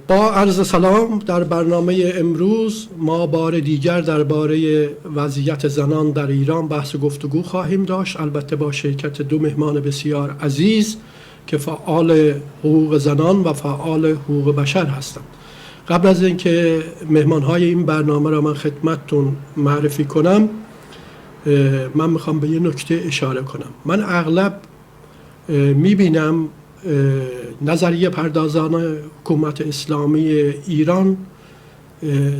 با عرض سلام، در برنامه امروز ما بار دیگر درباره وضعیت زنان در ایران بحث و گفتگو خواهیم داشت، البته با شرکت دو مهمان بسیار عزیز که فعال حقوق زنان و فعال حقوق بشر هستند. قبل از اینکه مهمانهای این برنامه را من خدمتتون معرفی کنم، من میخوام به یه نکته اشاره کنم. من اغلب میبینم نظریه پردازان حکومت اسلامی ایران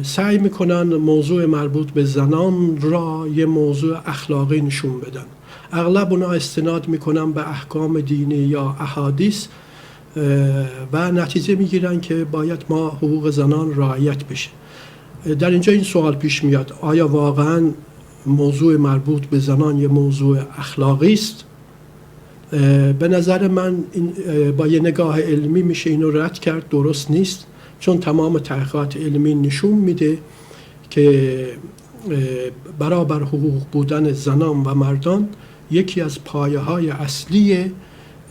سعی میکنن موضوع مربوط به زنان را یه موضوع اخلاقی نشون بدن. اغلب اونا استناد میکنن به احکام دینی یا احادیث و نتیجه میگیرن که باید ما حقوق زنان رعایت بشه. در اینجا این سوال پیش میاد: آیا واقعا موضوع مربوط به زنان یه موضوع اخلاقی است؟ به نظر من با یه نگاه علمی میشه اینو رد کرد. درست نیست، چون تمام تحقیقات علمی نشون میده که برابر حقوق بودن زنان و مردان یکی از پایه‌های اصلی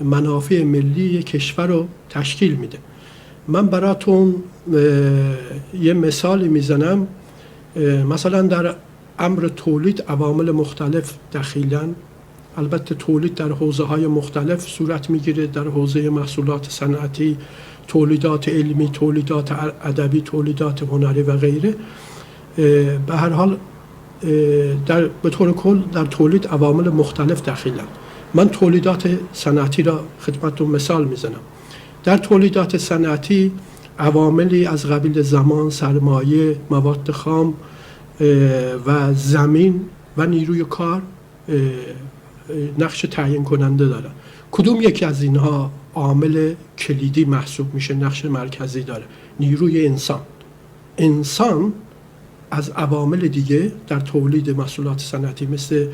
منافع ملی کشور رو تشکیل میده. من براتون یه مثال میزنم. مثلا در امر تولید عوامل مختلف دخیلن. البته تولید در حوزه‌های مختلف صورت میگیره، در حوزه محصولات صنعتی، تولیدات علمی، تولیدات ادبی، تولیدات هنری و غیره. به هر حال به طور کل در تولید عوامل مختلف دخیلن. من تولیدات صنعتی را خدمتتون مثال میزنم. در تولیدات صنعتی عواملی از قبیل زمان، سرمایه، مواد خام و زمین و نیروی کار نقش تعیین کننده داره. کدوم یکی از اینها عامل کلیدی محسوب میشه، نقش مرکزی داره؟ نیروی انسان. انسان از عوامل دیگه در تولید محصولات صنعتی مثل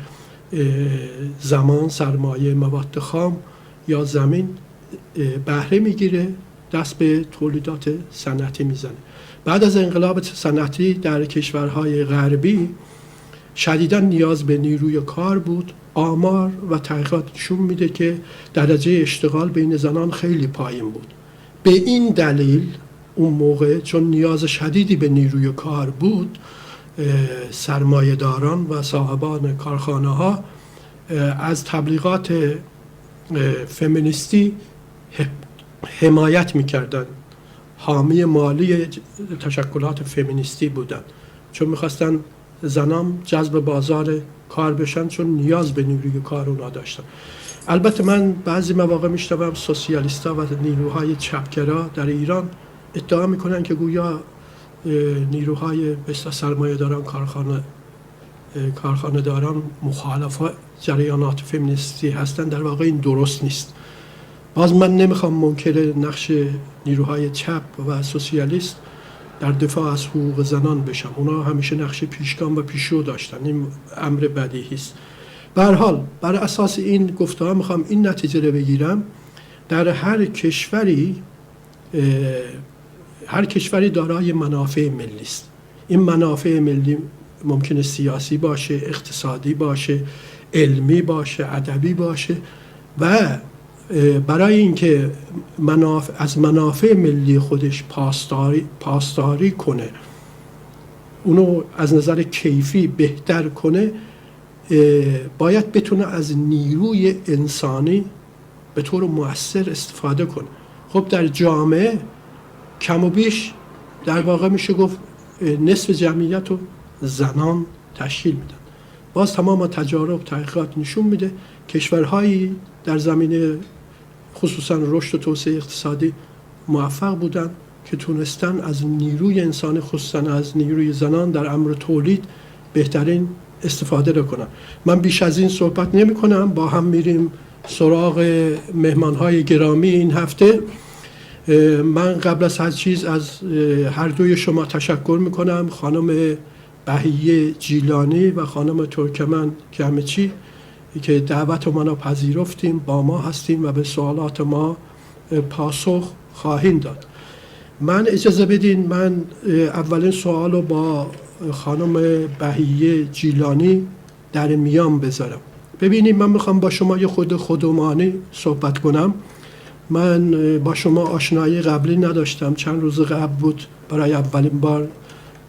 زمان، سرمایه، مواد خام یا زمین بهره میگیره، دست به تولیدات صنعتی میزنه. بعد از انقلاب صنعتی در کشورهای غربی شدیداً نیاز به نیروی کار بود. آمار و تحقیقات نشون میده که درجه اشتغال بین زنان خیلی پایین بود. به این دلیل اون موقع چون نیاز شدیدی به نیروی کار بود، سرمایه‌داران و صاحبان کارخانه ها از تبلیغات فمینیستی حمایت میکردن، حامی مالی تشکلات فمینیستی بودن، چون میخواستن زنان جذب بازار کار بشن، چون نیاز به نیروی کار اونا داشتن. البته من بعضی مواقع میشنوم سوسیالیستا و نیروهای چپگرا در ایران ادعا میکنن که گویا نیروهای مثل سرمایه‌داران، کارخانه داران مخالف جریانات فمینیستی هستن. در واقع این درست نیست. باز من نمیخوام منکر نقش نیروهای چپ و سوسیالیست در دفاع از حقوق زنان بشم. اونا همیشه نقش پیشگام و پیشرو داشتن، این امر بدیهی است. به هر حال بر اساس این گفته‌ها میخوام این نتیجه رو بگیرم: در هر کشوری دارای منافع ملی است. این منافع ملی ممکنه سیاسی باشه، اقتصادی باشه، علمی باشه، ادبی باشه و برای اینکه از منافع ملی خودش پاسداری کنه، اونو از نظر کیفی بهتر کنه، باید بتونه از نیروی انسانی به طور مؤثر استفاده کنه. خب در جامعه کم و بیش در واقع میشه گفت نصف جمعیت رو زنان تشکیل میدن. باز تمام تجارب تحقیقات نشون میده کشورهایی در زمینه خصوصا رشد و توسعه اقتصادی موفق بودن که تونستن از نیروی انسانی، خصوصا از نیروی زنان در امر تولید بهترین استفاده رو کنن. من بیش از این صحبت نمی کنم. با هم میریم سراغ مهمانهای گرامی این هفته. من قبل از هر چیز از هر دوی شما تشکر میکنم، خانم بهیه جیلانی و خانم ترکمن گمچی، که دعوت ما را پذیرفتیم، با ما هستیم و به سوالات ما پاسخ خواهیم داد. من اجازه بدین من اولین سوال رو با خانم بهیه جیلانی در میان بذارم. ببینید، من میخوام با شما یه خودمانی صحبت کنم. من با شما آشنایی قبلی نداشتم، چند روز قبل بود برای اولین بار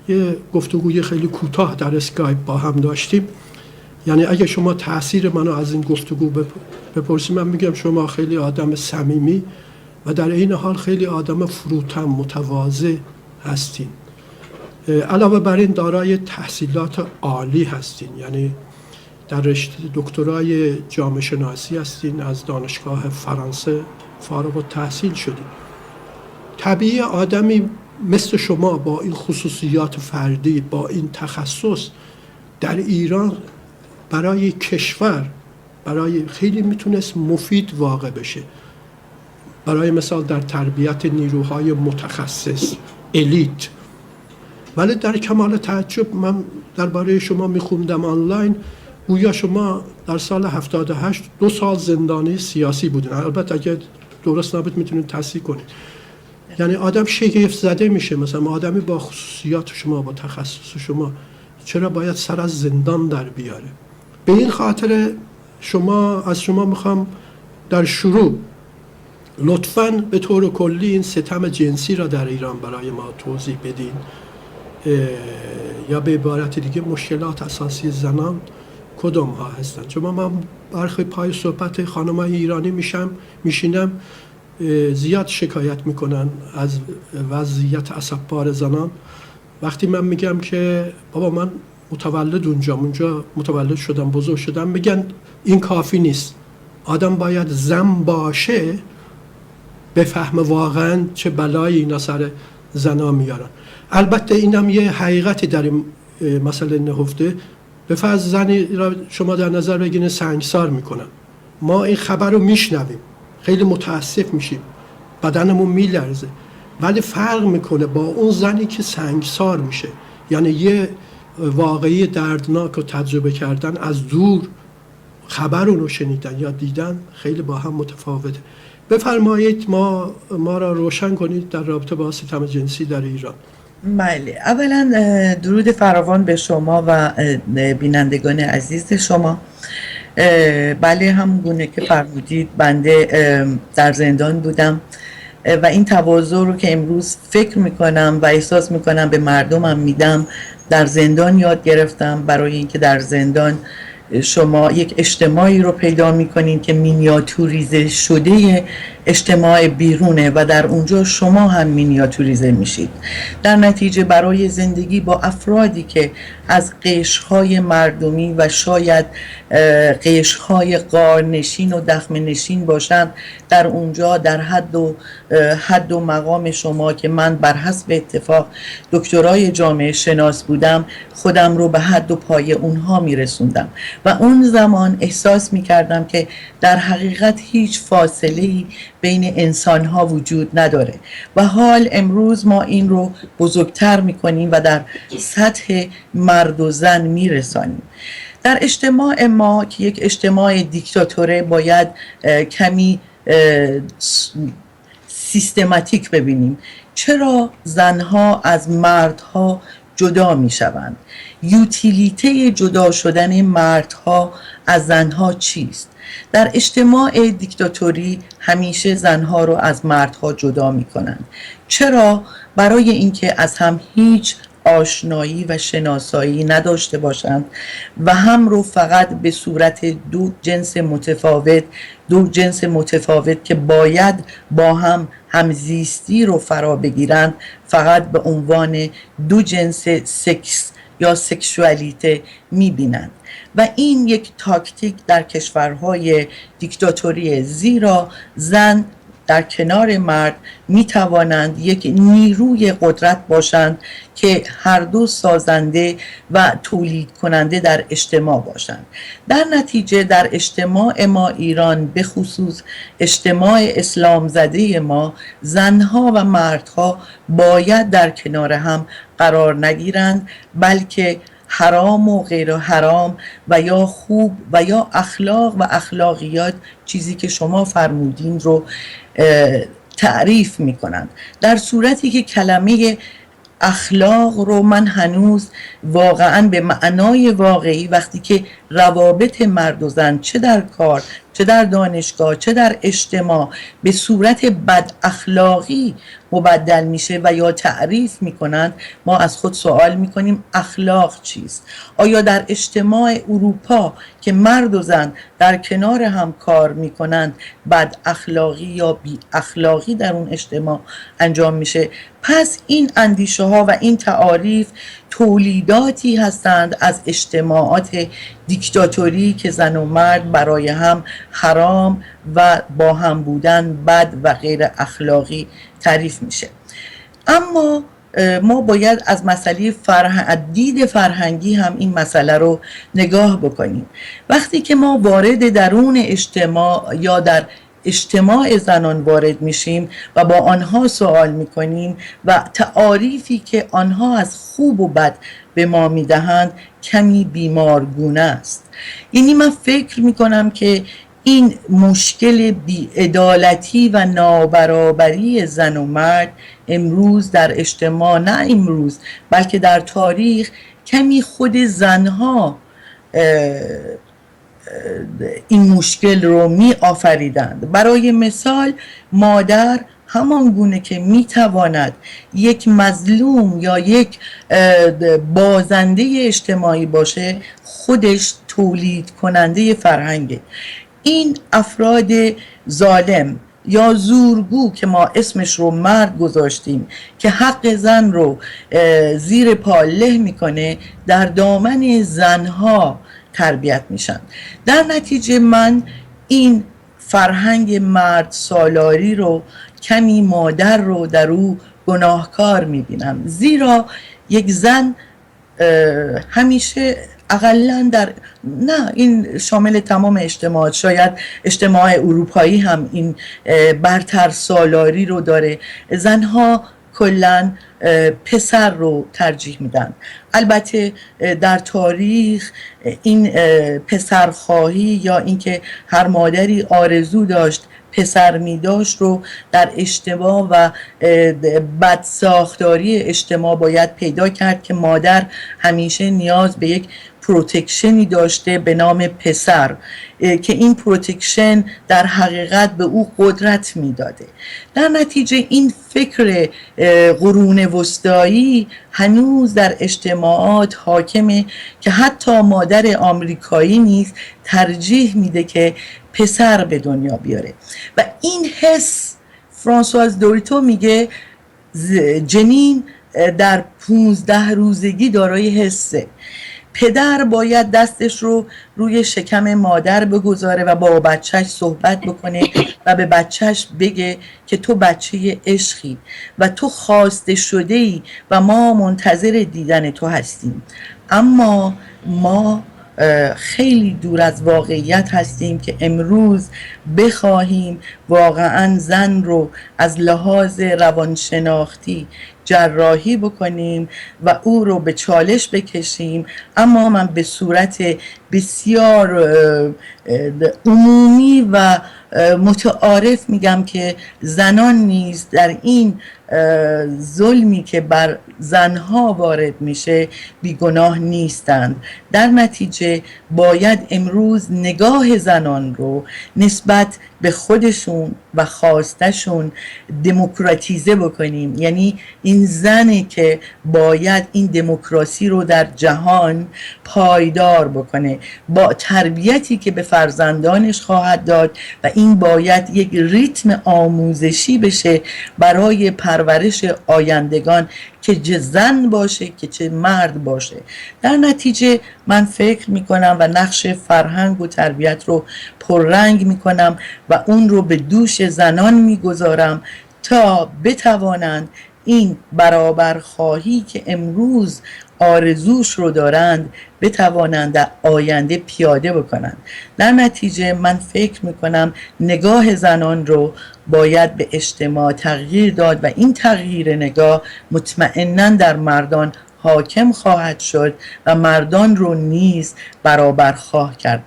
یه گفتگوی خیلی کوتاه در اسکایپ با هم داشتیم. یعنی اگه شما تاثیر منو از این گفتگو بپرسی، من میگم شما خیلی آدم صمیمی و در این حال خیلی آدم فروتن، متواضع هستین. علاوه بر این دارای تحصیلات عالی هستین، یعنی در رشته دکترای جامعه شناسی هستین، از دانشگاه فرانسه فارغ التحصیل شدین. طبیعی آدمی مثل شما با این خصوصیات فردی، با این تخصص در ایران برای کشور خیلی میتونست مفید واقع بشه. برای مثال در تربیت نیروهای متخصص، الیت. ولی در کمال تعجب من درباره شما میخوندم آنلاین، گویا شما در سال 78 2 سال زندانی سیاسی بودین. البته اگه درست نبود میتونید تصحیح کنید. یعنی آدم شگفت زده میشه، مثلا آدمی با خصوصیات شما، با تخصص شما چرا باید سر از زندان در بیاره؟ به این خاطر از شما میخوام در شروع لطفاً به طور کلی این ستم جنسی را در ایران برای ما توضیح بدین، یا به عبارت دیگه مشکلات اساسی زنان کدام ها هستن؟ چون من برخی پای صحبت خانم‌های ایرانی میشینم زیاد شکایت میکنن از وضعیت اسببار زنان. وقتی من میگم که بابا من متولد اونجا متولد شدم، بزرگ شدم، میگن این کافی نیست، آدم باید زن باشه بفهم واقعا چه بلایی اینا سر زنا میارن. البته اینم یه حقیقتی در این مسئله نهفته. به فرض زنی را شما در نظر بگیرید سنگسار میکنن، ما این خبر رو میشنویم، خیلی متاسف میشیم، بدنمون میلرزه، ولی فرق میکنه با اون زنی که سنگسار میشه. یعنی یه واقعی دردناک رو تجربه کردن، از دور خبر رو شنیدن یا دیدن، خیلی با هم متفاوته. بفرمایید ما را روشن کنید در رابطه با ستم جنسی در ایران. بله، اولا درود فراوان به شما و بینندگان عزیز شما. بله، همون گونه که فرمودید بنده در زندان بودم و این تواضع رو که امروز فکر میکنم و احساس میکنم به مردمم میدم در زندان یاد گرفتم. برای اینکه در زندان شما یک اجتماعی رو پیدا میکنین که مینیاتوریزه شده اجتماع بیرونه و در اونجا شما هم مینیاتوریزه میشید. در نتیجه برای زندگی با افرادی که از قشرهای مردمی و شاید قشرهای غارنشین و دخمه نشین باشند، در اونجا در حد و مقام شما که من بر حسب اتفاق دکترای جامعه شناس بودم، خودم رو به حد و پای اونها میرسوندم و اون زمان احساس میکردم که در حقیقت هیچ فاصله‌ای بین انسان‌ها وجود نداره و حال امروز ما این رو بزرگتر می‌کنیم و در سطح مرد و زن می‌رسانیم. در اجتماع ما که یک اجتماع دیکتاتوره باید کمی سیستماتیک ببینیم چرا زنها از مردها جدا می‌شوند. یوتیلیته جدا شدن مردها از زنها چیست؟ در اجتماع دیکتاتوری همیشه زنها رو از مردها جدا می کنند. چرا؟ برای اینکه از هم هیچ آشنایی و شناسایی نداشته باشند و هم رو فقط به صورت دو جنس متفاوت که باید با هم همزیستی رو فرا بگیرند، فقط به عنوان دو جنس سکس یا سکشوالیته میبینند و این یک تاکتیک در کشورهای دیکتاتوری، زیرا زن در کنار مرد می توانند یک نیروی قدرت باشند که هر دو سازنده و تولید کننده در اجتماع باشند. در نتیجه در اجتماع ما ایران، به خصوص اجتماع اسلام زده ما، زنها و مردها باید در کنار هم قرار نگیرند، بلکه حرام و غیر حرام و یا خوب و یا اخلاق و اخلاقیات، چیزی که شما فرمودین رو تعریف میکنند. در صورتی که کلمه اخلاق رو من هنوز واقعا به معنای واقعی، وقتی که روابط مرد و زن چه در کار چه در دانشگاه چه در اجتماع به صورت بد اخلاقی مبدل میشه و یا تعریف میکنند، ما از خود سوال میکنیم اخلاق چیست؟ آیا در اجتماع اروپا که مرد و زن در کنار هم کار میکنند بد اخلاقی یا بی اخلاقی در اون اجتماع انجام میشه؟ پس این اندیشه ها و این تعاریف تولیداتی هستند از اجتماعات دیکتاتوری که زن و مرد برای هم حرام و با هم بودن بد و غیر اخلاقی تعریف میشه. اما ما باید از مسئله دید فرهنگی هم این مسئله رو نگاه بکنیم. وقتی که ما وارد درون اجتماع یا در اجتماع زنان وارد میشیم و با آنها سوال میکنیم و تعاریفی که آنها از خوب و بد به ما میدهند کمی بیمارگونه است. یعنی من فکر میکنم که این مشکل بی‌عدالتی و نابرابری زن و مرد امروز در اجتماع، نه امروز بلکه در تاریخ، کمی خود زنها این مشکل رو می آفریدند. برای مثال مادر همان گونه که می تواند یک مظلوم یا یک بازنده اجتماعی باشه، خودش تولید کننده فرهنگه. این افراد ظالم یا زورگو که ما اسمش رو مرد گذاشتیم که حق زن رو زیر پا له میکنه، در دامن زنها تربیت میشن. در نتیجه من این فرهنگ مرد سالاری رو کمی مادر رو در او گناهکار میبینم، زیرا یک زن همیشه اقلن در نه این شامل تمام اجتماعات، شاید اجتماع اروپایی هم این برتر سالاری رو داره، زنها کلن پسر رو ترجیح میدن. البته در تاریخ این پسرخواهی یا اینکه هر مادری آرزو داشت پسر می داشت رو در اجتماع و بدساختاری اجتماع باید پیدا کرد که مادر همیشه نیاز به یک پروتکشنی داشته به نام پسر که این پروتکشن در حقیقت به او قدرت میداده. در نتیجه این فکر قرون وسطایی هنوز در اجتماعات حاکمه که حتی مادر آمریکایی نیز ترجیح میده که پسر به دنیا بیاره و این حس، فرانسواز دوریتو میگه جنین در 15 روزگی دارای حسه. پدر باید دستش رو روی شکم مادر بگذاره و با بچهش صحبت بکنه و به بچهش بگه که تو بچه عشقی و تو خواسته شده ای و ما منتظر دیدن تو هستیم. اما ما خیلی دور از واقعیت هستیم که امروز بخواهیم واقعا زن رو از لحاظ روانشناختی جراحی بکنیم و او رو به چالش بکشیم. اما من به صورت بسیار عمومی و متعارف میگم که زنان نیز در این ظلمی که بر زنها وارد میشه بیگناه نیستند. در نتیجه باید امروز نگاه زنان رو نسبت به خودشون و خواستشون دموکراتیزه بکنیم. یعنی این زنی که باید این دموکراسی رو در جهان پایدار بکنه با تربیتی که به فرزندانش خواهد داد و این باید یک ریتم آموزشی بشه برای پرورش آیندگان که چه زن باشه که چه مرد باشه. در نتیجه من فکر میکنم و نقش فرهنگ و تربیت رو پررنگ میکنم و اون رو به دوش زنان میگذارم تا بتوانند این برابرخواهی که امروز آرزوش رو دارند بتوانند در آینده پیاده بکنند. در نتیجه من فکر میکنم نگاه زنان رو باید به اجتماع تغییر داد و این تغییر نگاه مطمئناً در مردان حاکم خواهد شد و مردان رو نیز برابر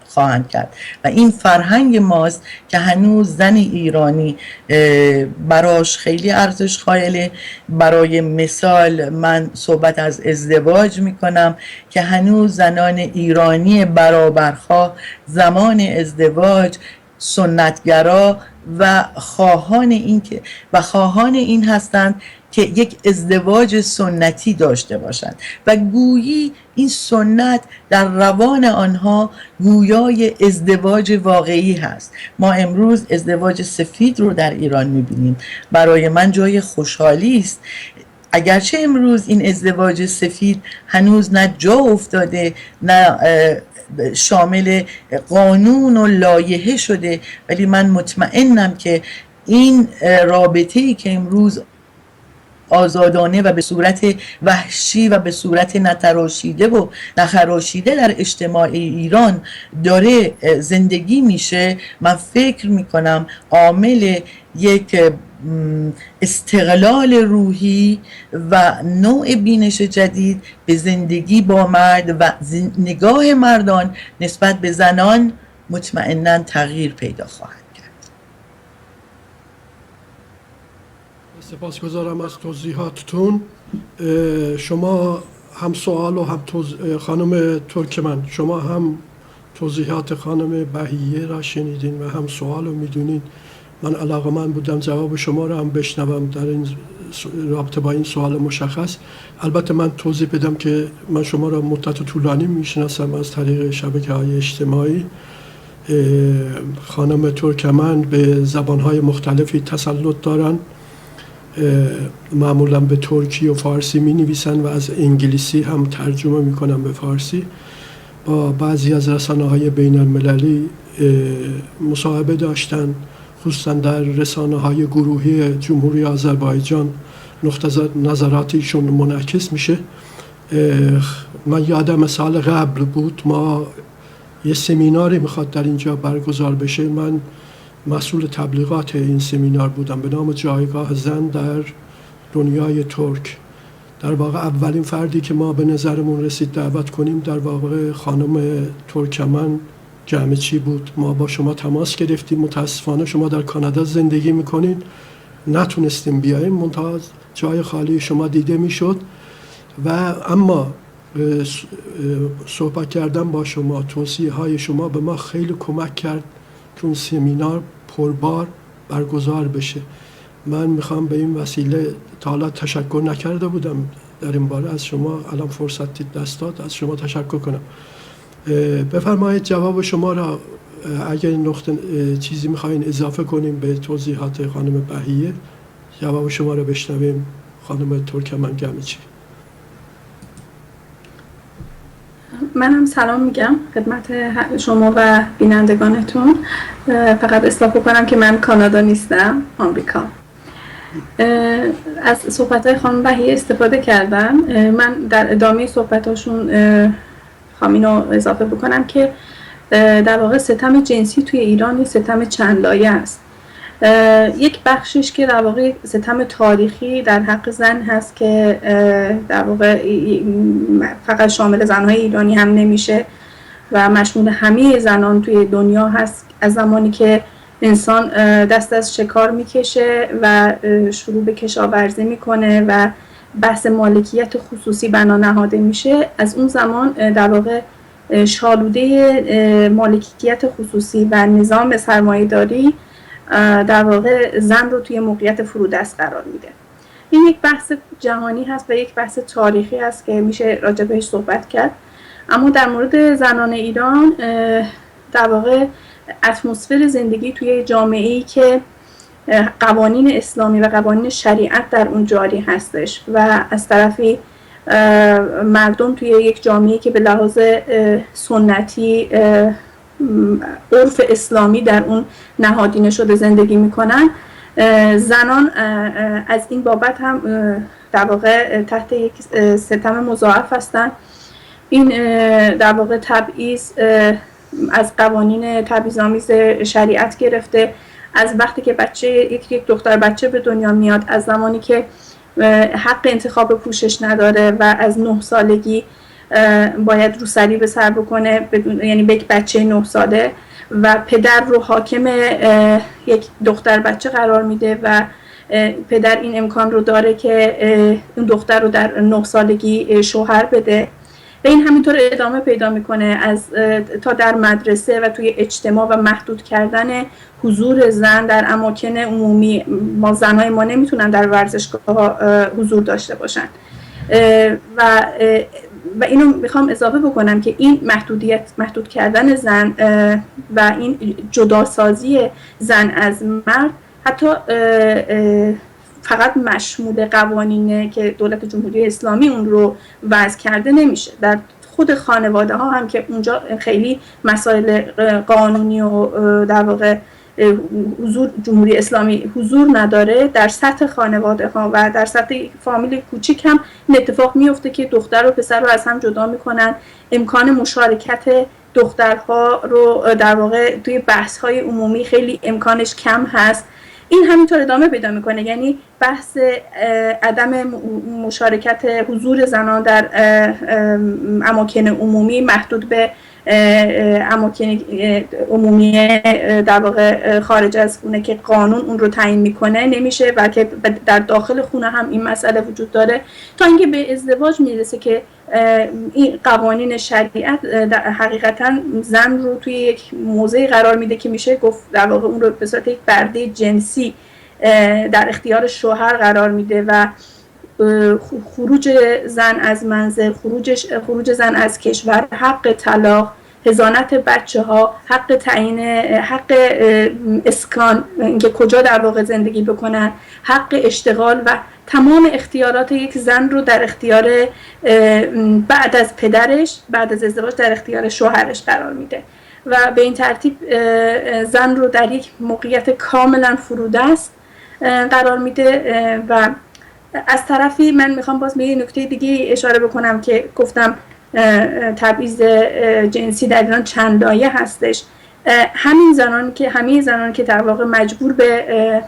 خواهند کرد و این فرهنگ ماست که هنوز زن ایرانی براش خیلی ارزش قائله. برای مثال من صحبت از ازدواج میکنم که هنوز زنان ایرانی برابرخواه زمان ازدواج سنتگرا و خواهان این هستند که یک ازدواج سنتی داشته باشند و گویی این سنت در روان آنها گویای ازدواج واقعی هست. ما امروز ازدواج سفید رو در ایران میبینیم. برای من جای خوشحالی است، اگرچه امروز این ازدواج سفید هنوز نه جا افتاده نه شامل قانون و لایحه شده، ولی من مطمئنم که این رابطه‌ای که امروز آزادانه و به صورت وحشی و به صورت نتراشیده و نخراشیده در اجتماع ایران داره زندگی میشه، من فکر میکنم عامل یک استقلال روحی و نوع بینش جدید به زندگی با مرد و نگاه مردان نسبت به زنان مطمئناً تغییر پیدا خواهد کرد. سپاسگزارم از توضیحاتتون. شما هم سوال و هم خانم ترکمن، شما هم توضیحات خانم بهیه را شنیدین و هم سوال رو میدونین. من علاقه‌مند بودم جواب شما را هم بشنوم در این رابطه با این سوال مشخص. البته من توضیح بدم که من شما را مدت طولانی میشناسم از طریق شبکه‌های اجتماعی. خانم ترکمن به زبان‌های مختلفی تسلط دارن، معمولا به ترکی و فارسی می نویسن و از انگلیسی هم ترجمه می کنن به فارسی. با بعضی از رسانه‌های بین المللی مصاحبه داشتن، خصوصا در رسانه‌های گروهی جمهوری آذربایجان نقطه نظرات ایشون منعکس میشه. من یادم سال قبل بود ما یه سمیناری میخواد در اینجا برگزار بشه، من مسئول تبلیغات این سمینار بودم به نام جایگاه زن در دنیای ترک. در واقع اولین فردی که ما به نظرمون رسید دعوت کنیم در واقع خانم ترکمن جمعچی بود. ما با شما تماس گرفتیم، متاسفانه شما در کانادا زندگی میکنین، نتونستیم بیاییم، منتها جای خالی شما دیده میشد. و اما صحبت کردن با شما، توصیه های شما به ما خیلی کمک کرد که اون سمینار پربار برگزار بشه. من میخوام به این وسیله تا حالا تشکر نکرده بودم در این باره، از شما الان فرصتی دست داد، از شما تشکر کنم. بفرمایید جواب شما را اگر نقطه چیزی میخواین اضافه کنیم به توضیحات خانم بهیه، جواب شما را بشنویم. خانم ترکمن گمچی. من هم سلام میگم خدمت شما و بینندگانتون. فقط اضافه کنم که من کانادا نیستم، آمریکا. از صحبت‌های خانم بهیه استفاده کردم. من در ادامه صحبتاشون اینو اضافه بکنم که در واقع ستم جنسی توی ایران یه ستم چند لایه است. یک بخشش که در واقع ستم تاریخی در حق زن هست که در واقع فقط شامل زنهای ایرانی هم نمیشه و مشمول همه زنان توی دنیا هست. از زمانی که انسان دست از شکار میکشه و شروع به کشاورزی میکنه و بحث مالکیت خصوصی بنا نهاده میشه، از اون زمان در واقع شالوده مالکیت خصوصی و نظام سرمایه‌داری در واقع زن رو توی موقعیت فرودست قرار میده. این یک بحث جهانی هست و یک بحث تاریخی هست که میشه راجع بهش صحبت کرد. اما در مورد زنان ایران در واقع اتمسفر زندگی توی جامعه‌ای که قوانین اسلامی و قوانین شریعت در اون جاری هستش و از طرفی مردم توی یک جامعه‌ای که به لحاظ سنتی عرف اسلامی در اون نهادینه شده زندگی میکنن، زنان از این بابت هم در واقع تحت یک ستم مضاعف هستن. این در واقع تبعیض از قوانین تبعیض‌آمیز شریعت گرفته، از وقتی که یک دختر بچه به دنیا میاد، از زمانی که حق انتخاب پوشش نداره و از 9 سالگی باید روسری به سر بکنه، یعنی به یک بچه 9 ساله و پدر رو حاکم یک دختر بچه قرار میده و پدر این امکان رو داره که اون دختر رو در 9 سالگی شوهر بده. و این همینطور ادامه پیدا میکنه از تا در مدرسه و توی اجتماع و محدود کردن حضور زن در اماکن عمومی. ما زنهای ما نمیتونن در ورزشگاه حضور داشته باشن و اینو میخوام اضافه بکنم که این محدود کردن زن و این جداسازی زن از مرد حتی فقط مشمول قوانینه که دولت جمهوری اسلامی اون رو وضع کرده نمیشه. در خود خانواده ها هم که اونجا خیلی مسائل قانونی و در واقع حضور جمهوری اسلامی حضور نداره، در سطح خانواده ها و در سطح فامیل کوچیک هم این اتفاق میفته که دختر و پسر رو از هم جدا میکنن. امکان مشارکت دخترها رو در واقع توی بحث های عمومی خیلی امکانش کم هست. این همینطور ادامه پیدا میکنه، یعنی بحث عدم مشارکت حضور زنان در اماکن عمومی محدود به اماکن عمومی در واقع خارج از خونه که قانون اون رو تعیین میکنه نمیشه و که در داخل خونه هم این مسئله وجود داره، تا اینکه به ازدواج میرسه که این قوانین شریعت حقیقتا زن رو توی یک موضعی قرار میده که میشه گفت در واقع اون رو به صورت یک برده جنسی در اختیار شوهر قرار میده و خروج زن از منزل، خروج زن از کشور، حق طلاق، حضانت بچه ها، حق تعیین، حق اسکان، اینکه کجا در واقع زندگی بکنن، حق اشتغال و تمام اختیارات یک زن رو در اختیار بعد از پدرش، بعد از ازدواج در اختیار شوهرش قرار میده و به این ترتیب زن رو در یک موقعیت کاملا فرودست قرار میده. و از طرفی من میخوام باز به یه نکته دیگه اشاره بکنم که گفتم تبعیض جنسی در ایران چند لایه هستش. همه زنانی که در واقع مجبور به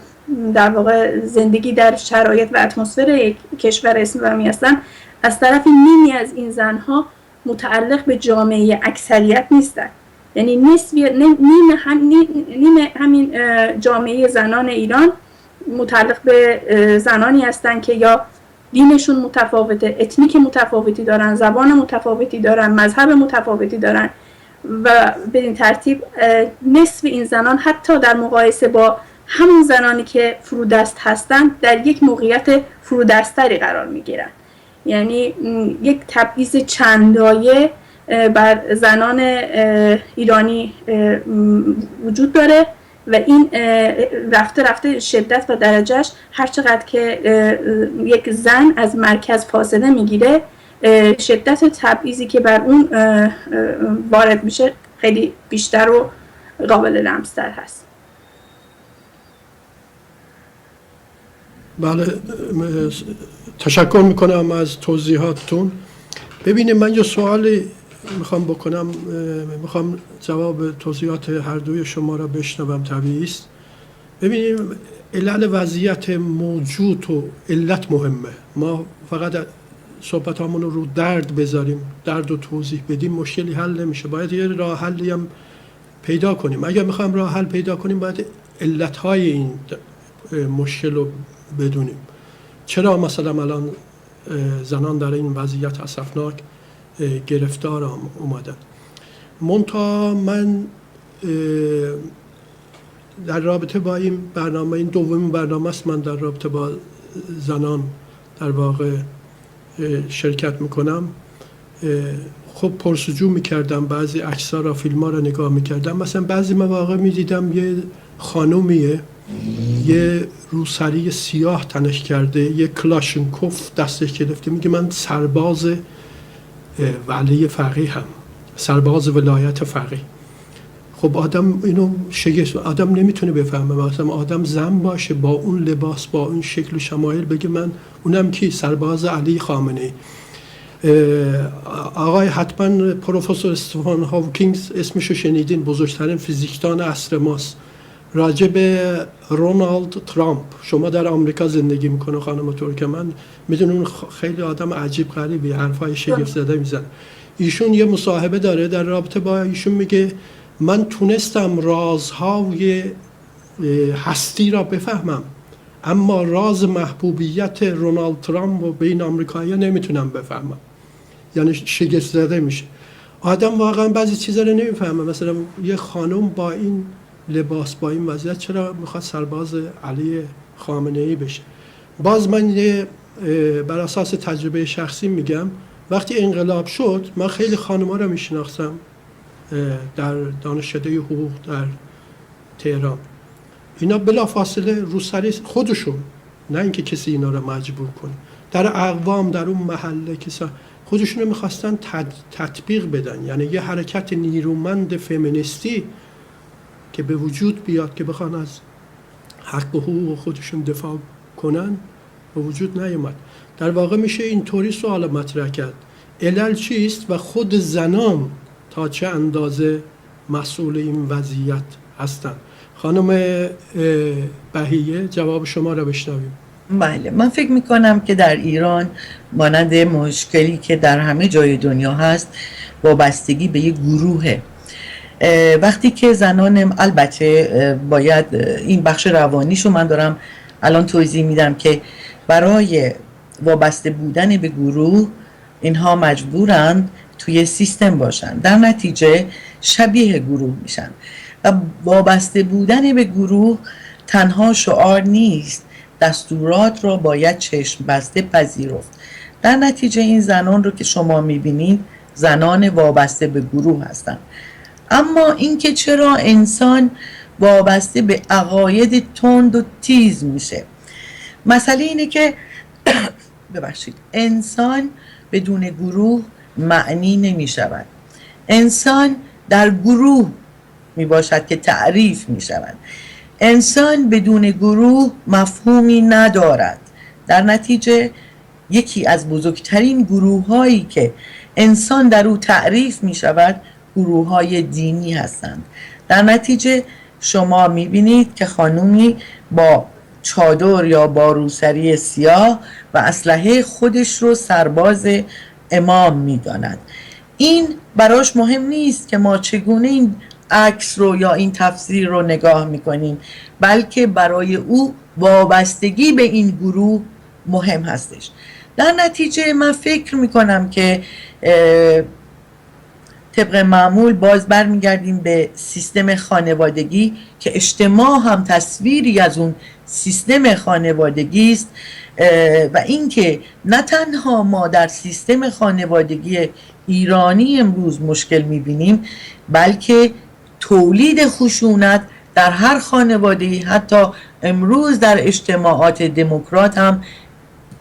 در واقع زندگی در شرایط و اتمسفر یک کشور اسلامی هستن، از طرفی نیمی از این زنها متعلق به جامعه اکثریت نیستن، یعنی نیم همین جامعه زنان ایران متعلق به زنانی هستن که یا دینشون متفاوته، اتنیک متفاوتی دارن، زبان متفاوتی دارن، مذهب متفاوتی دارن و به این ترتیب نصف این زنان حتی در مقایسه با همون زنانی که فرودست هستن در یک موقعیت فرودستری قرار میگیرن. یعنی یک تبعیض چند لایه بر زنان ایرانی وجود داره و این رفته رفته شدت و درجهش هر چقدر که یک زن از مرکز فاصله میگیره، شدت تبعیضی که بر اون وارد میشه خیلی بیشتر و قابل لمس‌تر هست. بله، تشکر میکنم از توضیحاتتون. ببینید من یه سوالی میخوام بکنم، میخوام جواب توضیحات هر دوی شما را بشنوم. طبیعی است. ببینید علل وضعیت موجود و علت مهمه. ما فقط صحبت همون رو درد بذاریم، درد رو توضیح بدیم مشکلی حل نمیشه. باید یه راه حلی هم پیدا کنیم. اگر میخوایم راه حل پیدا کنیم باید علتهای این مشکل رو بدونیم. چرا مثلا الان زنان در این وضعیت اسفناک گرفتار اومدن. منتها من در رابطه با این برنامه، این دومین برنامه است من در رابطه با زنان در واقع شرکت میکنم. خب پرسجو میکردم، بعضی عکس‌ها را، فیلم‌ها را نگاه میکردم. مثلا بعضی مواقع میدیدم یه خانومیه یه روسری سیاه تنش کرده، یه کلاشنکوف دستش گرفته، میگه من سرباز ولی فقیه هم، سرباز ولایت فقیه. خب آدم اینو شگفت، آدم نمیتونه بفهمه. مثلا آدم زن باشه با اون لباس، با اون شکل و شمایل، بگه من اونم کی؟ سرباز علی خامنه‌ای. آقای حتما پروفسور استفان هاوکینگز اسمشو شنیدین، بزرگترین فیزیکدان عصر ماست. راجع به رونالد ترامپ، شما در آمریکا زندگی میکنه خانم ترکمن، میدونون خیلی آدم عجیب غریبی، حرفای شگفت زده میزنه. ایشون یه مصاحبه داره در رابطه با ایشون، میگه من تونستم رازهای هستی را بفهمم، اما راز محبوبیت رونالد ترامپ رو بین آمریکایی‌ها نمیتونم بفهمم. یعنی شگفت زده میشه. آدم واقعا بعضی چیزا رو نمیفهمه. مثلا یه خانم با این لباس، با این وضعیت چرا میخواد سرباز علی خامنه‌ای بشه؟ باز من بر اساس تجربه شخصی میگم، وقتی انقلاب شد من خیلی خانم‌ها رو میشناختم در دانشکده حقوق در تهران. اینا بلافاصله روسری خودشون، نه اینکه کسی اینا رو مجبور کنه، در اقوام در اون محله کسا خودشون رو میخواستن تطبیق بدن. یعنی یه حرکت نیرومند فمینیستی که به وجود بیاد که بخوان از حق و حقوق خودشون دفاع کنن به وجود نیامد. در واقع میشه اینطوری سوال مطرح کرد: علل چیست و خود زنان تا چه اندازه مسئول این وضعیت هستند؟ خانم بهیه جواب شما را بشنویم. بله، من فکر میکنم که در ایران مانند مشکلی که در همه جای دنیا هست وابستگی به یک گروهه. وقتی که زنان، البته باید این بخش روانیشو من دارم الان توضیح میدم که برای وابسته بودن به گروه اینها مجبورند توی سیستم باشن، در نتیجه شبیه گروه میشن و وابسته بودن به گروه تنها شعار نیست، دستورات رو باید چشم بسته پذیرفت. در نتیجه این زنان رو که شما میبینید زنان وابسته به گروه هستن. اما اینکه چرا انسان وابسته به عقاید تند و تیز میشه، مسئله اینه که ببخشید، انسان بدون گروه معنی نمی شود. انسان در گروه می باشد که تعریف می شود. انسان بدون گروه مفهومی ندارد. در نتیجه یکی از بزرگترین گروه هایی که انسان در او تعریف می شود گروه های دینی هستند. در نتیجه شما می بینید که خانومی با چادر یا با روسری سیاه و اسلحه خودش رو سرباز امام می داند. این براش مهم نیست که ما چگونه این عکس رو یا این تفسیر رو نگاه می کنیم، بلکه برای او وابستگی به این گروه مهم هستش. در نتیجه من فکر می کنم که طبق معمول باز برمیگردیم به سیستم خانوادگی که اجتماع هم تصویری از اون سیستم خانوادگی است و اینکه نه تنها ما در سیستم خانوادگی ایرانی امروز مشکل می‌بینیم، بلکه تولید خشونت در هر خانواده‌ای، حتی امروز در اجتماعات دموکرات هم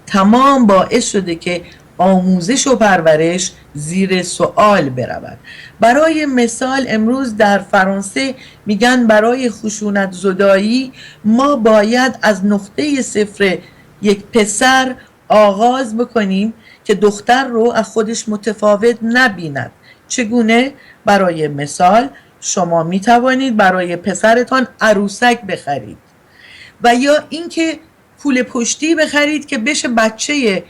تمام باعث شده که آموزش و پرورش زیر سوال برود. برای مثال امروز در فرانسه میگن برای خشونت زدایی ما باید از نقطه صفر یک پسر آغاز بکنیم که دختر رو از خودش متفاوت نبیند. چگونه؟ برای مثال شما میتوانید برای پسرتان عروسک بخرید و یا اینکه کوله پشتی بخرید که بشه بچه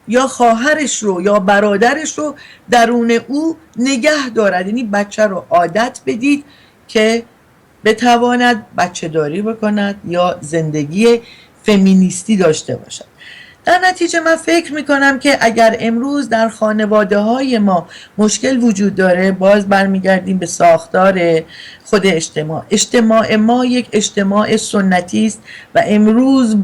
یا خواهرش رو یا برادرش رو درون او نگه دارد. یعنی بچه رو عادت بدید که بتواند بچه داری بکند یا زندگی فمینیستی داشته باشد. در نتیجه من فکر میکنم که اگر امروز در خانواده های ما مشکل وجود داره، باز برمیگردیم به ساختار خود اجتماع ما یک اجتماع سنتی است و امروز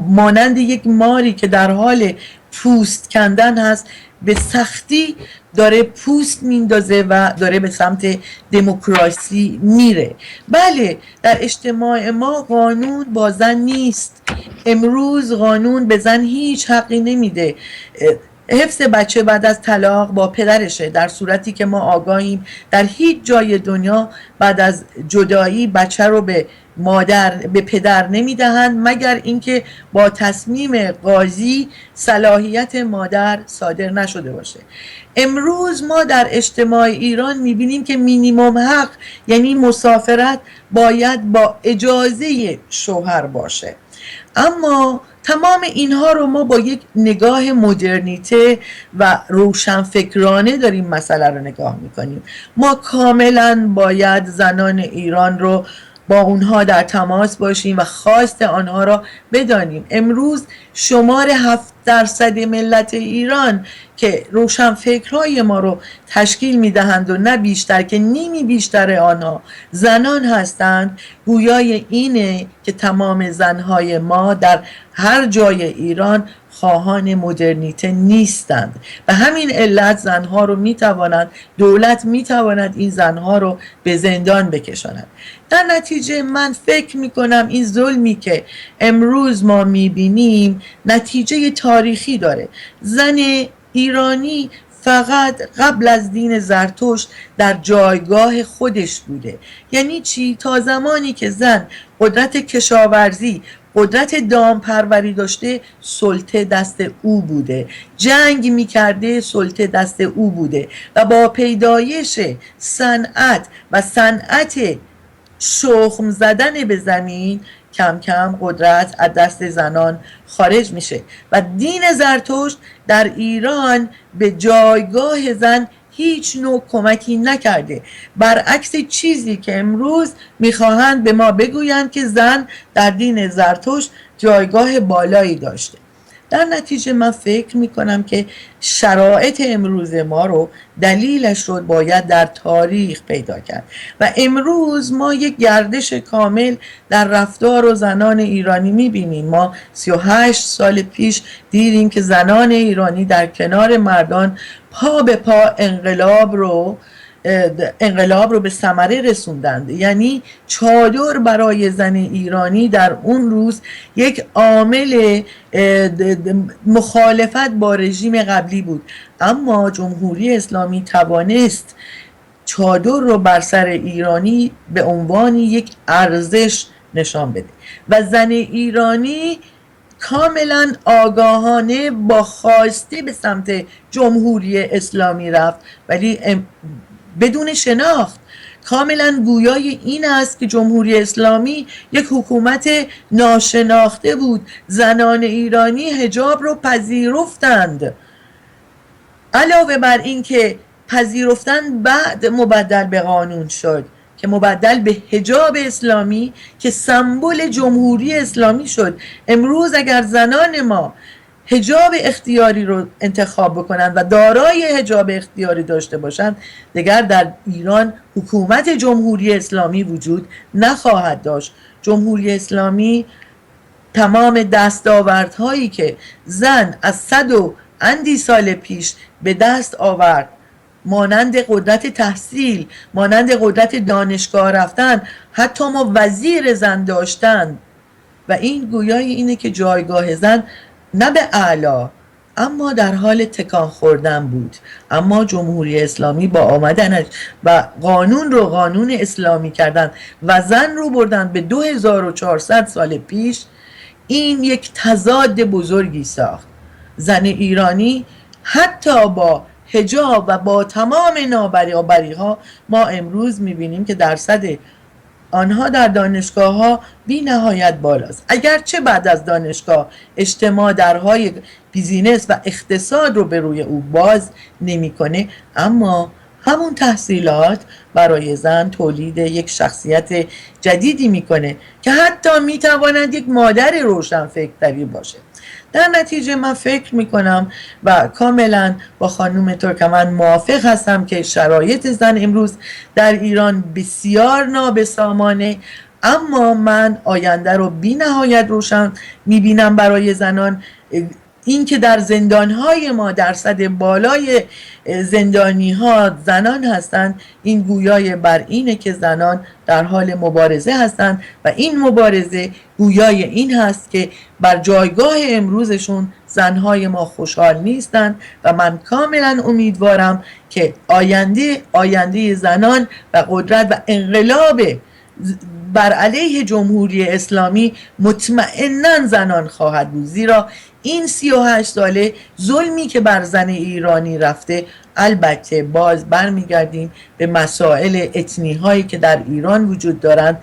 مانند یک ماری که در حال پوست کندن هست به سختی داره پوست میندازه و داره به سمت دموکراسی میره. بله، در اجتماع ما قانون با زن نیست. امروز قانون به زن هیچ حقی نمیده. حفظ بچه بعد از طلاق با پدرشه، در صورتی که ما آگاهیم در هیچ جای دنیا بعد از جدایی بچه رو به پدر نمیدهند مگر اینکه با تصمیم قاضی صلاحیت مادر صادر نشده باشه. امروز ما در اجتماع ایران میبینیم که مینیمم حق یعنی مسافرت باید با اجازه شوهر باشه. اما تمام اینها رو ما با یک نگاه مدرنیته و روشنفکرانه داریم مسئله رو نگاه میکنیم. ما کاملا باید زنان ایران رو با اونها در تماس باشیم و خواست آنها را بدانیم. امروز شمار 7% ملت ایران که روشنفکرهای ما رو تشکیل میدهند و نه بیشتر که نیمی بیشتر آنها زنان هستند، گویای اینه که تمام زنهای ما در هر جای ایران خواهان مدرنیته نیستند. به همین علت زنها رو میتواند، دولت میتواند این زنها رو به زندان بکشاند. در نتیجه من فکر میکنم این ظلمی که امروز ما میبینیم نتیجه تاریخی داره. زن ایرانی فقط قبل از دین زرتشت در جایگاه خودش بوده. یعنی چی؟ تا زمانی که زن قدرت کشاورزی، قدرت دامپروری داشته، سلطه دست او بوده، جنگ میکرده، سلطه دست او بوده و با پیدایش صنعت و صنعت شخم زدن به زمین کم کم قدرت از دست زنان خارج میشه و دین زرتشت در ایران به جایگاه زن هیچ نوع کمکی نکرده، برعکس چیزی که امروز میخواهند به ما بگویند که زن در دین زرتشت جایگاه بالایی داشته. در نتیجه من فکر میکنم که شرایط امروز ما رو دلیلش رو باید در تاریخ پیدا کرد و امروز ما یک گردش کامل در رفتار و زنان ایرانی میبینیم. ما 38 سال پیش دیدیم که زنان ایرانی در کنار مردان پا به پا انقلاب رو به ثمره رسوندند. یعنی چادر برای زن ایرانی در اون روز یک عامل مخالفت با رژیم قبلی بود، اما جمهوری اسلامی توانست چادر رو بر سر ایرانی به عنوان یک ارزش نشان بده و زن ایرانی کاملا آگاهانه با خواسته به سمت جمهوری اسلامی رفت، ولی بدون شناخت. کاملا گویای این است که جمهوری اسلامی یک حکومت ناشناخته بود. زنان ایرانی حجاب رو پذیرفتند، علاوه بر این که پذیرفتن بعد مبدل به قانون شد که مبدل به حجاب اسلامی که سمبل جمهوری اسلامی شد. امروز اگر زنان ما حجاب اختیاری رو انتخاب بکنند و دارای حجاب اختیاری داشته باشند، دیگر در ایران حکومت جمهوری اسلامی وجود نخواهد داشت. جمهوری اسلامی تمام دستاوردهایی که زن از 100 و اندی سال پیش به دست آورد، مانند قدرت تحصیل، مانند قدرت دانشگاه رفتن، حتی ما وزیر زن داشتن و این گویای اینه که جایگاه زن نه به اعلا اما در حال تکان خوردن بود. اما جمهوری اسلامی با آمدنش و قانون رو قانون اسلامی کردن و زن رو بردن به 2400 سال پیش، این یک تضاد بزرگی ساخت. زن ایرانی حتی با حجاب و با تمام نابرابری ها ما امروز میبینیم که درصد آنها در دانشگاه ها بی نهایت بالاست. اگرچه بعد از دانشگاه اجتماع درهای بیزینس و اقتصاد رو به روی او باز نمیکنه، اما همون تحصیلات برای زن تولید یک شخصیت جدیدی میکنه که حتی میتواند یک مادر روشنفکری باشه. در نتیجه من فکر میکنم و کاملا با خانم ترکمن موافق هستم که شرایط زن امروز در ایران بسیار نابسامانه، اما من آینده رو بی نهایت روشن میبینم برای زنان. این که در زندانهای ما درصد بالای زندانی ها زنان هستند، این گویای بر اینه که زنان در حال مبارزه هستند و این مبارزه گویای این هست که بر جایگاه امروزشون زنهای ما خوشحال نیستند و من کاملا امیدوارم که آینده زنان و قدرت و انقلاب بر علیه جمهوری اسلامی مطمئناً زنان خواهد بود، زیرا این 38 ساله ظلمی که بر زن ایرانی رفته، البته باز برمیگردیم به مسائل اتنی هایی که در ایران وجود دارند.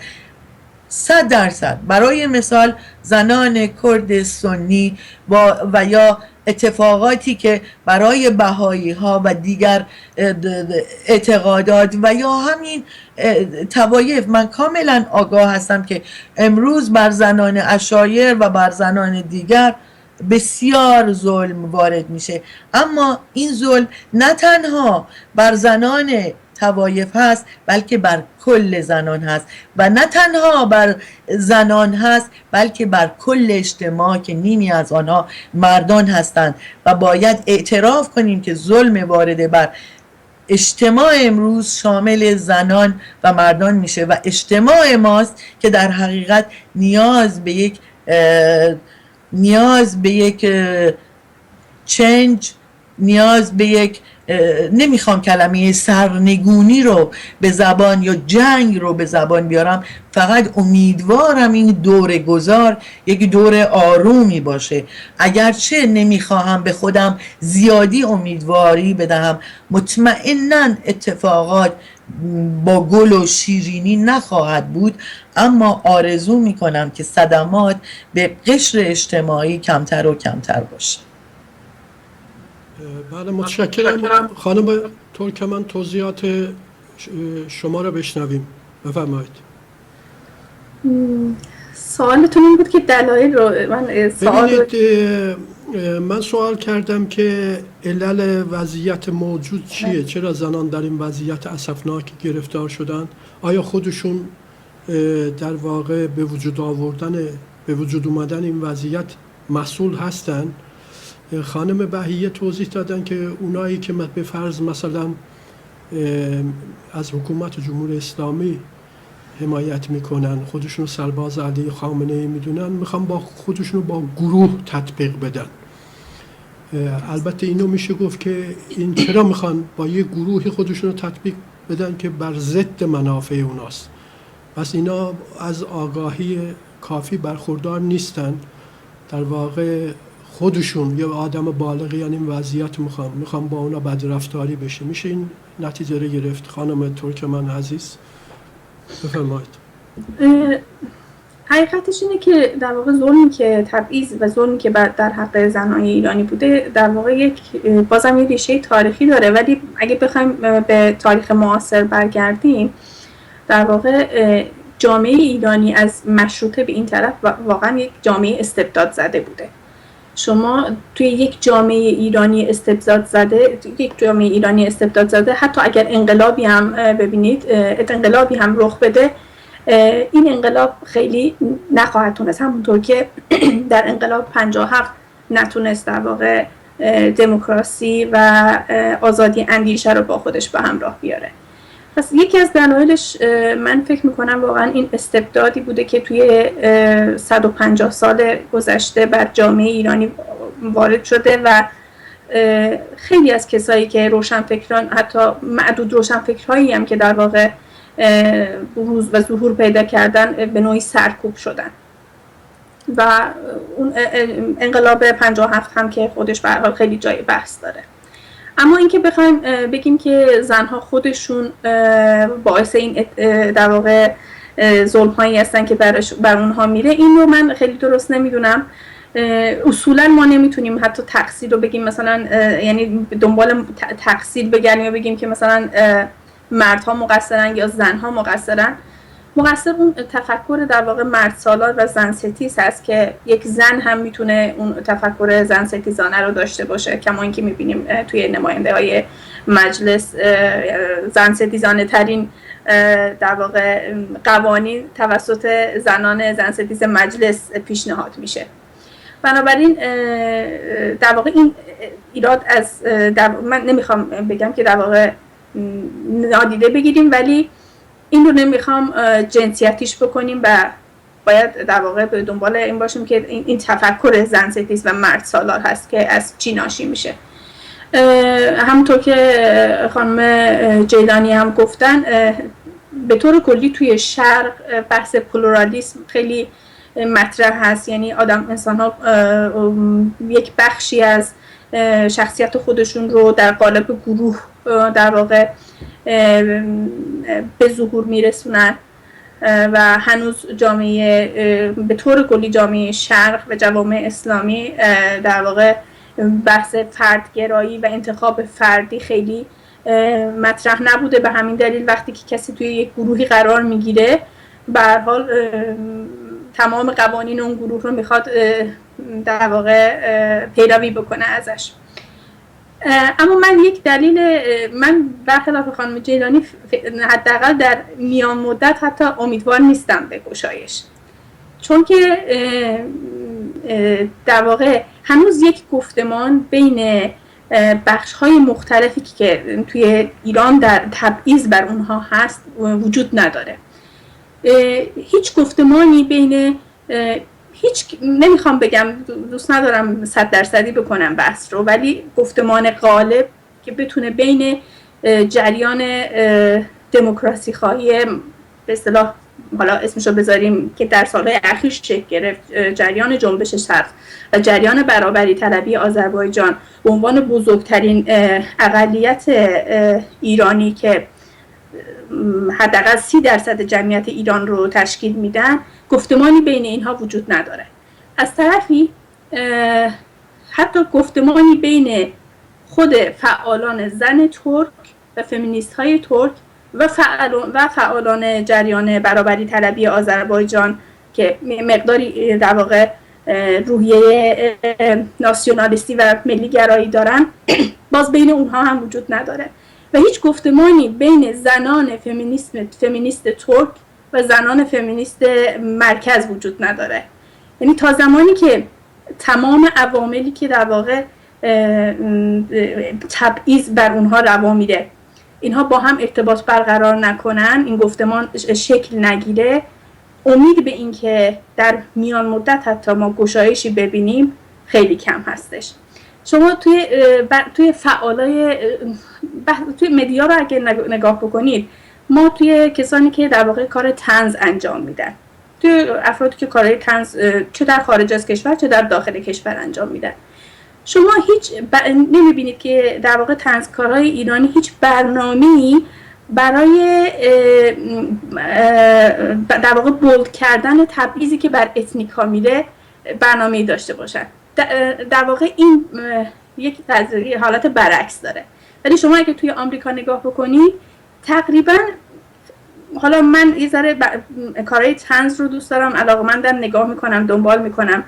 100% برای مثال زنان کرد سنی و یا اتفاقاتی که برای بهایی ها و دیگر اعتقادات و یا همین طوایف، من کاملا آگاه هستم که امروز بر زنان عشایر و بر زنان دیگر بسیار ظلم وارد میشه، اما این ظلم نه تنها بر زنان طوایف هست بلکه بر کل زنان هست و نه تنها بر زنان هست بلکه بر کل اجتماع که نیمی از آنها مردان هستند و باید اعتراف کنیم که ظلم وارد بر اجتماع امروز شامل زنان و مردان میشه و اجتماع ماست که در حقیقت نیاز به یک چنج، نیاز به یک نمیخوام کلمه سرنگونی رو به زبان یا جنگ رو به زبان بیارم، فقط امیدوارم این دور گذار یک دور آرومی باشه. اگرچه نمیخواهم به خودم زیادی امیدواری بدهم، مطمئناً اتفاقات با گل و شیرینی نخواهد بود، اما آرزو میکنم که صدمات به قشر اجتماعی کمتر و کمتر باشه. بله، متشکرم. خانم ترکمن توضیحات شما رو بشنویم. بفرمایید. سوالتون این بود که دلایل رو من سوال کردم که علل وضعیت موجود چیه؟ چرا زنان در این وضعیت اسفناک گرفتار شدن؟ آیا خودشون در واقع به وجود اومدن این وضعیت مسئول هستن؟ خانم بهیه توضیح دادن که اونایی که به فرض مثلا از حکومت جمهوری اسلامی حمایت میکنن، خودشون سرباز علی خامنه ای میدونن، میخوان با خودشون با گروه تطبیق بدن. البته اینو میشه گفت که این چرا میخوان با یه گروهی خودشون رو تطبیق بدن که بر ضد منافع اوناست؟ پس اینا از آگاهی کافی برخوردار نیستن. در واقع خودشون یه آدم بالغی یعنی این وضعیت میخوام با اونا بدرفتاری بشه. میشه این نتیجه رو گرفت. خانم ترکمن عزیز بفرمایید. حقیقتش اینه که در واقع ظلمی که تبعیض و ظلمی که در حق زنان ایرانی بوده در واقع بازم یه ریشه تاریخی داره، ولی اگه بخوایم به تاریخ معاصر برگردیم، در واقع جامعه ایرانی از مشروطه به این طرف واقعا یک جامعه استبداد زده بوده. شما توی یک جامعه ایرانی استبداد زده حتی اگر انقلابی هم ببینید، انقلابی هم رخ بده، این انقلاب خیلی نخواهد تونست، همونطور که در انقلاب 57 نتونست در واقع دموکراسی و آزادی اندیشه رو با خودش به همراه بیاره. پس یکی از دلایلش من فکر میکنم واقعا این استبدادی بوده که توی 150 سال گذشته بر جامعه ایرانی وارد شده و خیلی از کسایی که روشنفکران، حتی معدود روشنفکرهایی هم که در واقع بروز و ظهور پیدا کردن، به نوعی سرکوب شدن و اون انقلاب 57 هم که خودش به هر حال خیلی جای بحث داره. اما اینکه بخوایم بگیم که زنها خودشون باعث این در واقع ظلم‌هایی هستن که بر اونها میره، این رو من خیلی درست نمیدونم. اصولا ما نمیتونیم حتی تقصیر رو بگیم مثلا، یعنی دنبال تقصیر بگردیم و بگیم که مثلا مردها مقصرن یا زنها مقصرن. مقصر اون تفکر در واقع مرد سالار و زن ستیز هست که یک زن هم میتونه اون تفکر زن ستیزانه رو داشته باشه، کما اینکه میبینیم توی نماینده های مجلس زن ستیزانه ترین در واقع قوانین توسط زنان زن ستیز مجلس پیشنهاد میشه. بنابراین در واقع این ایراد از من نمیخوام بگم که در واقع نادیده بگیریم، ولی این رو نمیخوام جنسیتیش بکنیم و باید در واقع به دنبال این باشیم که این تفکر زن ستیز و مرد سالار هست که از چی ناشی میشه. همونطور که خانم جیلانی هم گفتن، به طور کلی توی شرق بحث پلورالیسم خیلی مطرح هست، یعنی انسان ها یک بخشی از شخصیت خودشون رو در قالب گروه در واقع به ظهور میرسونن و هنوز جامعه به طور کلی جامعه شرق و جوامع اسلامی در واقع بحث فردگرایی و انتخاب فردی خیلی مطرح نبوده. به همین دلیل وقتی که کسی توی یک گروهی قرار میگیره به هر حال تمام قوانین اون گروه رو میخواد در واقع پیروی بکنه ازش. اما من یک دلیل، من برخلاف خانم جیلانی حداقل در میان مدت حتی امیدوار نیستم به گشایش، چون که در واقع هنوز یک گفتمان بین بخش‌های مختلفی که توی ایران در تبعیض بر اونها هست وجود نداره. هیچ گفتمانی بین نمیخوام بگم، دوست ندارم 100% بکنم بحث رو، ولی گفتمان غالب که بتونه بین جریان دموکراسی خواهی به اصطلاح حالا اسمشو بذاریم که در سالهای اخیر شکل گرفت، جریان جنبش سبز و جریان برابری طلبی آذربایجان به عنوان بزرگترین اقلیت ایرانی که حداقل 30% جمعیت ایران رو تشکیل میدن، گفتمانی بین اینها وجود نداره. از طرفی حتی گفتمانی بین خود فعالان زن ترک و فمینیست های ترک و فعالان جریان برابری طلبی آذربایجان که مقداری در واقع روحیه ناسیونالیستی و ملی گرایی دارن، باز بین اونها هم وجود نداره و هیچ گفتمانی بین زنان فمینیست ترک و زنان فمینیست مرکز وجود نداره. یعنی تا زمانی که تمام عواملی که در واقع تبعیض بر اونها روا میره اینها با هم ارتباط برقرار نکنن، این گفتمان شکل نگیره، امید به این که در میان مدت حتی ما گشایشی ببینیم خیلی کم هستش. شما توی فعالای توی مدیا رو اگه نگاه بکنید، ما توی کسانی که در واقع کار طنز انجام میدن، توی افرادی که کارهای طنز چه در خارج از کشور چه در داخل کشور انجام میدن، شما هیچ نمیبینید که در واقع طنزکارهای ایرانی هیچ برنامه‌ای برای در واقع بولد کردن تبعیضی که بر اتنیکا میره برنامه‌ای داشته باشن. در واقع این یک حالت برعکس داره. ولی شما اگه توی آمریکا نگاه بکنید تقریبا، حالا من یه ذره کارهای طنز رو دوست دارم، علاقه‌مندم، نگاه میکنم، دنبال میکنم،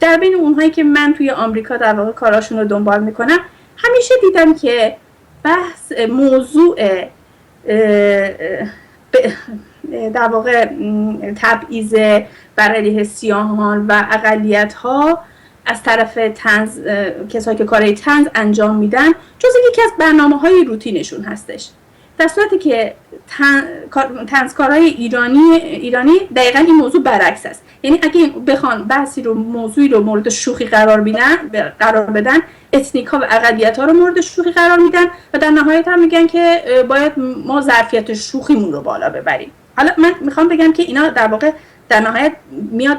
در بین اونهایی که من توی آمریکا در واقع کاراشون رو دنبال میکنم همیشه دیدم که بحث موضوع در واقع تبعیض بر علیه سیاهان و اقلیت‌ها از طرف طنز، کسایی که کارهای طنز انجام میدن، جزو یکی از برنامه‌های روتینشون هستش. در صورتی که طنزکارهای ایرانی دقیقاً این موضوع برعکس است. یعنی اگه بخوان بحثی رو، موضوعی رو مورد شوخی قرار بدن، اتنیک‌ها و اقلیت‌ها رو مورد شوخی قرار میدن و در نهایت هم میگن که باید ما ظرفیت شوخیمون رو بالا ببریم. حالا من میخوام بگم که اینا در واقع در نهایت میاد،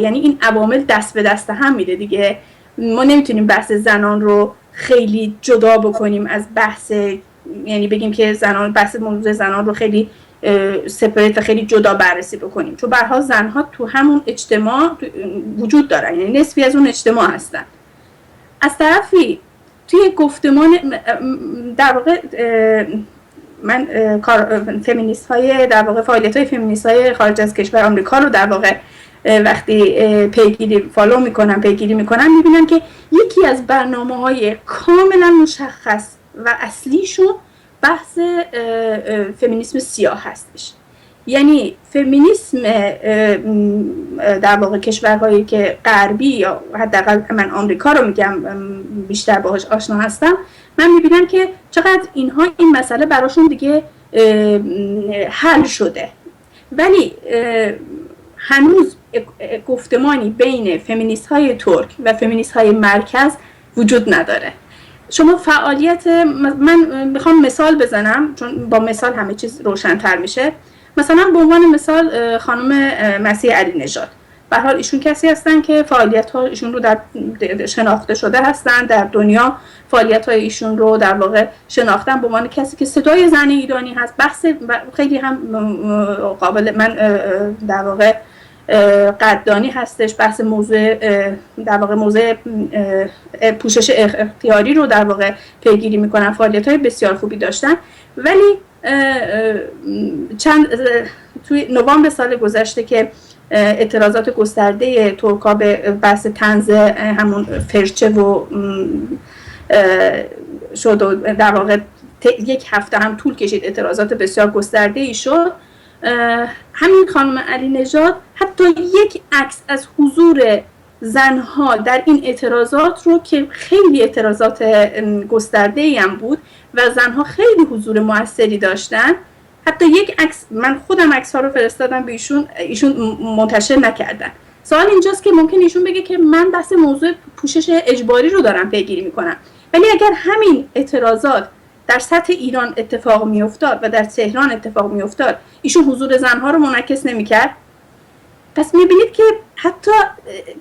یعنی این عوامل دست به دست هم میده دیگه. ما نمیتونیم بحث زنان رو خیلی جدا بکنیم از بحث، یعنی بگیم که بحث موضوع زنان رو خیلی سپریت و خیلی جدا بررسی بکنیم، چون به هر حال زنها تو همون اجتماع وجود دارن، یعنی نصفی از اون اجتماع هستن. از طرفی توی گفتمان در واقع من فمینیست های در واقع فعالیت های فمینیست های خارج از کشور آمریکا رو در واقع وقتی پیگیری میکنم میبینم که یکی از برنامه‌های کاملا مشخص و اصلیشون بحث فمینیسم سیاه هستش. یعنی فمینیسم در واقع کشورهایی که غربی، یا حداقل من آمریکا رو میگم بیشتر باهاش آشنا هستم، من میبینم که چقدر اینها این مسئله براشون دیگه حل شده، ولی هنوز گفتمانی بین فمینیست های ترک و فمینیست های مرکز وجود نداره. شما فعالیت، من میخوام مثال بزنم چون با مثال همه چیز روشن‌تر میشه. مثلا به عنوان مثال خانم مسیح علی نژاد، به هر حال ایشون کسی هستن که فعالیت‌ها ایشون رو در شناخته شده هستن در دنیا، فعالیت‌های ایشون رو در واقع شناختن به عنوان کسی که صدای زن ایرانی هست. بحث خیلی هم قابل، من در واقع قدردانی هستش، بحث موضوع در واقع موضوع پوشش اختیاری رو در واقع پیگیری میکنن، فعالیت‌های بسیار خوبی داشتن. ولی توی نوامبر سال گذشته که اعتراضات گسترده ترک‌ها به بحث طنز همون فرچه و شد و در واقع یک هفته هم طول کشید، اعتراضات بسیار گسترده ای شد. همین خانم علی نژاد حتی یک عکس از حضور زنها در این اعتراضات رو که خیلی اعتراضات گسترده ای هم بود و زنها خیلی حضور موثری داشتن، حتی یک عکس، من خودم عکس ها رو فرستادم به ایشون منتشر نکردن. سوال اینجاست که ممکن ایشون بگه که من بحث موضوع پوشش اجباری رو دارم پیگیری میکنم، ولی اگر همین اعتراضات در سطح ایران اتفاق میافتاد و در تهران اتفاق میافتاد، ایشون حضور زنها رو منعکس نمیکرد. پس میبینید که حتی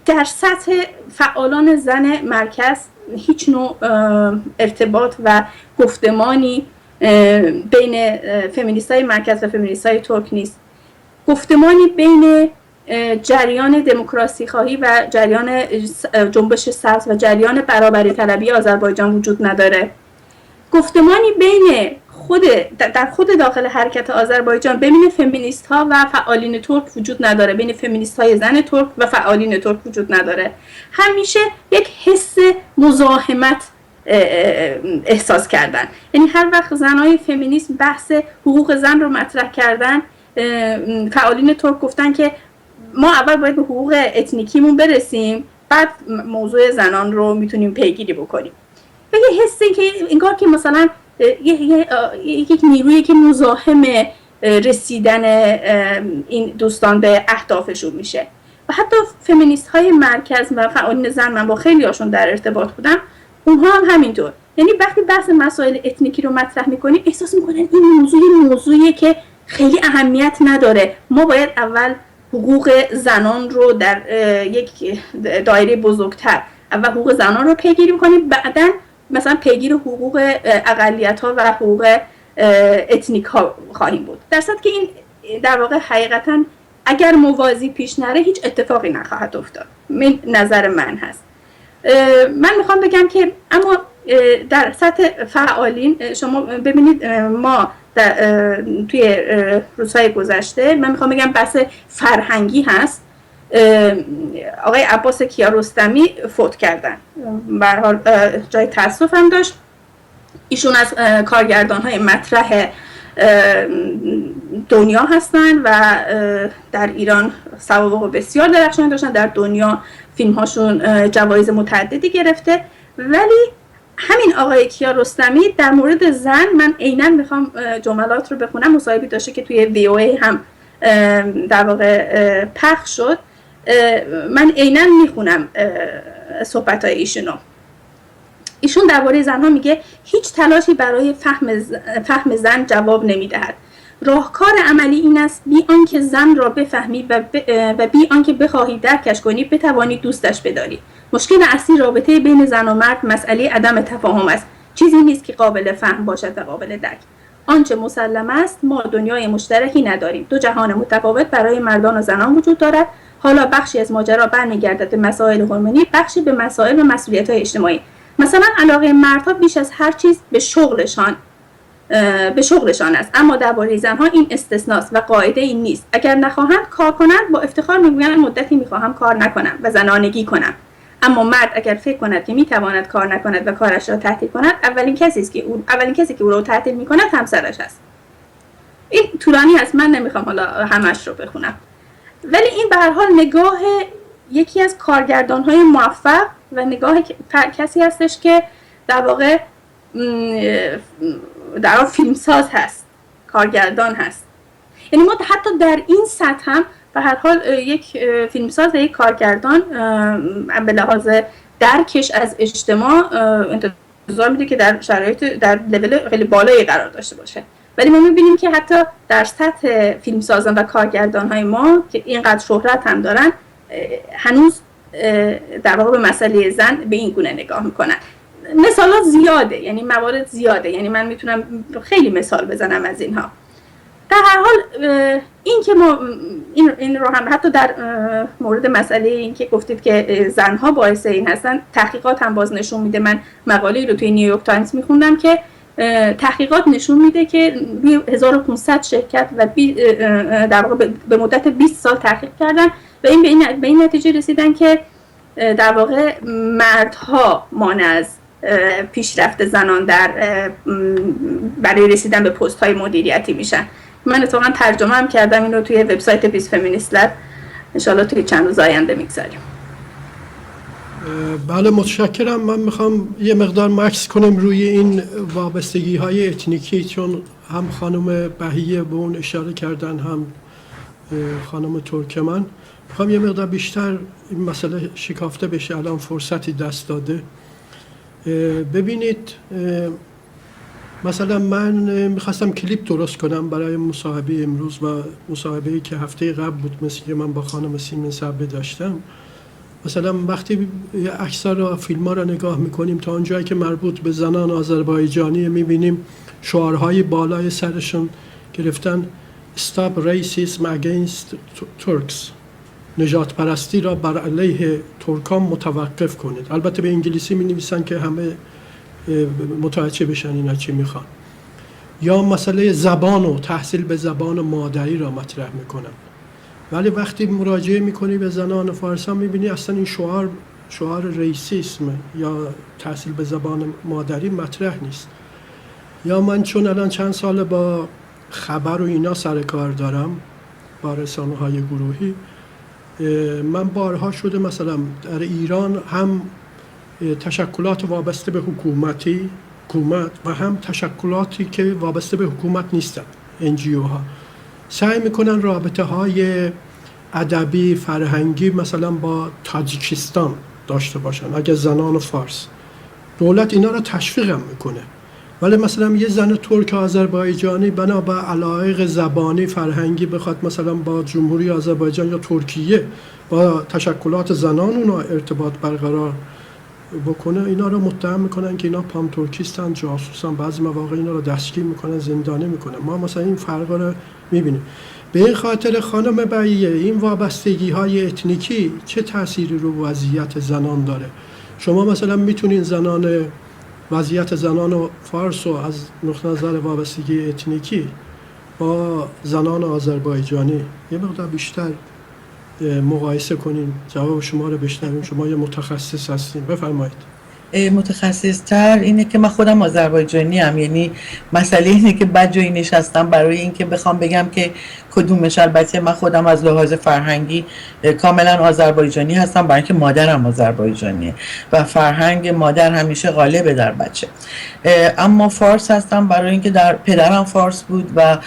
در سطح فعالان زن مرکز هیچ نوع ارتباط و گفتمانی بین فمینیست‌های مرکز و فمینیست‌های ترک نیست. گفتمانی بین جریان دموکراسی خواهی و جریان جنبش سبز و جریان برابری طلبی آذربایجان وجود نداره. گفتمانی بین در خود داخل حرکت آذربایجان بین فمینیست ها و فعالین ترک وجود نداره، بین فمینیست های زن ترک و فعالین ترک وجود نداره. همیشه یک حس مزاحمت احساس کردن، یعنی هر وقت زنای فمینیست بحث حقوق زن رو مطرح کردن، فعالین ترک گفتن که ما اول باید به حقوق اتنیکیمون برسیم، بعد موضوع زنان رو میتونیم پیگیری بکنیم. و یه حسی که انگار که مثلا یک نیرویی که مزاحم رسیدن این دوستان به اهدافشون میشه. و حتی فمینیست های مرکز و فعالین زن، من با خیلی هاشون در ارتباط بودم، اونها هم همینطور. یعنی وقتی بحث مسائل اتنیکی رو مطرح میکنیم احساس میکنن این موضوعیه که خیلی اهمیت نداره، ما باید اول حقوق زنان رو در یک دایره بزرگتر اول حقوق زنان رو پیگیری کنیم، بعداً مثلا پیگیر حقوق اقلیت‌ها و حقوق اتنیک ها خواهیم بود. در صورتی که این در واقع حقیقتاً اگر موازی پیش نره هیچ اتفاقی نخواهد افتاد. نظر من هست. من میخوام بگم که اما در سطح فعالین شما ببینید، ما توی روزهای گذشته، من میخوام بگم بحث فرهنگی هست. آقای عباس کیارستمی فوت کردن، به هر حال جای تأسف هم داشت. ایشون از کارگردان‌های مطرح دنیا هستن و در ایران سوابق بسیار درخشانی داشتن، در دنیا فیلم‌هاشون جوایز متعددی گرفته. ولی همین آقای کیارستمی در مورد زن، من عیناً میخوام جملات رو بخونم، مصاحبه‌ای داشته که توی VOA هم در واقع پخش شد، من عیناً میخونم صحبت‌های ایشونو. ایشون درباره زنها میگه هیچ تلاشی برای فهم زن جواب نمیدهد. راهکار عملی این است بی آنکه زن را بفهمی و بی آنکه بخواهی درکش کنی بتوانی دوستش بداری. مشکل اصلی رابطه بین زن و مرد مسئله عدم تفاهم است. چیزی نیست که قابل فهم باشد و قابل درک. آنچه مسلم است ما دنیای مشترکی نداریم. دو جهان متفاوت برای مردان و زنان وجود دارد. حالا بخشی از ماجرا برمیگردد به مسائل هورمونی، بخشی به مسائل و مسئولیت‌های اجتماعی. مثلا علاقه مردها بیش از هر چیز به شغلشان است، اما درباره زنها این استثناست و قاعده این نیست. اگر نخواهند کار کنند با افتخار میگویند مدتی میخواهم کار نکنم و زنانگی کنم. اما مرد اگر فکر کند که میتواند کار نکند و کارش را تعطیل کند، اولین کسی که او را تعطیل میکند همسرش است. این طولانی است، من نمیخوام حالا همش رو بخونم، ولی این به هر حال نگاه یکی از کارگردان‌های موفق و نگاه کسی هستش که در واقع فیلمساز هست، کارگردان هست. یعنی ما حتی در این سطح هم به هر حال یک فیلمساز و یک کارگردان به لحاظ درکش از اجتماع انتظار میده که در شرایط در لول خیلی بالایی قرار داشته باشه. ولی ما میبینیم که حتی در سطح فیلمسازان و کارگردان‌های ما که اینقدر شهرت هم دارن، هنوز در واقع به مسئله زن به این گونه نگاه میکنن. مثالات زیاده، یعنی موارد زیاده، یعنی من میتونم خیلی مثال بزنم از اینها. در هر حال این که ما این رو هم حتی در مورد مسئله این که گفتید که زنها باعث این هستن، تحقیقات هم باز نشون میده. من مقاله‌ای رو توی نیویورک تایمز میخوندم که تحقیقات نشون میده که 1500 شرکت و در واقع به مدت 20 سال تحقیق کردن و به این نتیجه رسیدن که در واقع مردها مانع از پیشرفت زنان برای رسیدن به پست های مدیریتی میشن. من اتفاقا ترجمه هم کردم این رو توی وبسایت پیس فمینیست لب، انشالله توی چند روز آینده میگذاریم. بله متشکرم. من میخوام یه مقدار مکس کنم روی این وابستگی های اتنیکی، چون هم خانم بهیه به اون اشاره کردن هم خانم ترکمن. میخوام یه مقدار بیشتر این مسئله شکافته بشه، الان فرصتی دست داده. ببینید مثلا من میخواستم کلیپ درست کنم برای مصاحبه امروز و مصاحبه‌ای که هفته قبل بود، مثل که من با خانم سیمین صبری داشتم. مثلا وقتی اکثر و فیلم ها رو نگاه میکنیم تا اونجایی که مربوط به زنان آذربایجانی میبینیم شعارهای بالای سرشون گرفتن Stop Racism Against Turks، نژاد پرستی را بر علیه ترکان متوقف کنید. البته به انگلیسی می نویسن که همه متوجه بشن اینا چی میخوان. یا مسئله زبان و تحصیل به زبان مادری را مطرح میکنن، ولی وقتی مراجعه میکنی به زنان فارسان میبینی اصلا این شعار ریسیسم یا تحصیل به زبان مادری مطرح نیست. یا من چون الان چند سال با خبر و اینا سر کار دارم با رسانه‌های گروهی، من بارها شده مثلا در ایران هم تشکلات وابسته به حکومت و هم تشکلاتی که وابسته به حکومت نیستن، NGO ها سعی میکنن رابطه های ادبی فرهنگی مثلا با تاجیکستان داشته باشن. اگه زنان فارس، دولت اینا رو تشویق هم میکنه، ولی مثلا یه زن ترک آذربایجانی بنا به علایق زبانی فرهنگی بخواد مثلا با جمهوری آذربایجان یا ترکیه با تشکلات زنان اونا ارتباط برقرار بکنه، اینا رو متهم میکنن که اینا پام ترکیستن، جاسوسن، بعضی مواقع اینا رو دستگیر میکنن، زندانی میکنن. ما مثلا این فرق رو میبینیم. به این خاطر خانم بهیه این وابستگی های اتنیکی چه تأثیری رو وضعیت زنان داره؟ شما مثلا میتونین وضعیت زنان و فارس رو از نقطه نظر وابستگی اتنیکی با زنان آذربایجانی یه مقدار بیشتر مقایسه کنین، جواب شما رو بشنویم. شما یه متخصص هستین، بفرمایید. متخصص تر اینه که من خودم آذربایجانی ام، یعنی مسئله اینه که بد جایی نشستم برای اینکه بخوام بگم که کدومش. البته من خودم از لحاظ فرهنگی کاملا آذربایجانی هستم، برای اینکه مادرم آذربایجانیه و فرهنگ مادر همیشه غالبه در بچه. اما فارس هستم برای اینکه در پدرم فارس بود و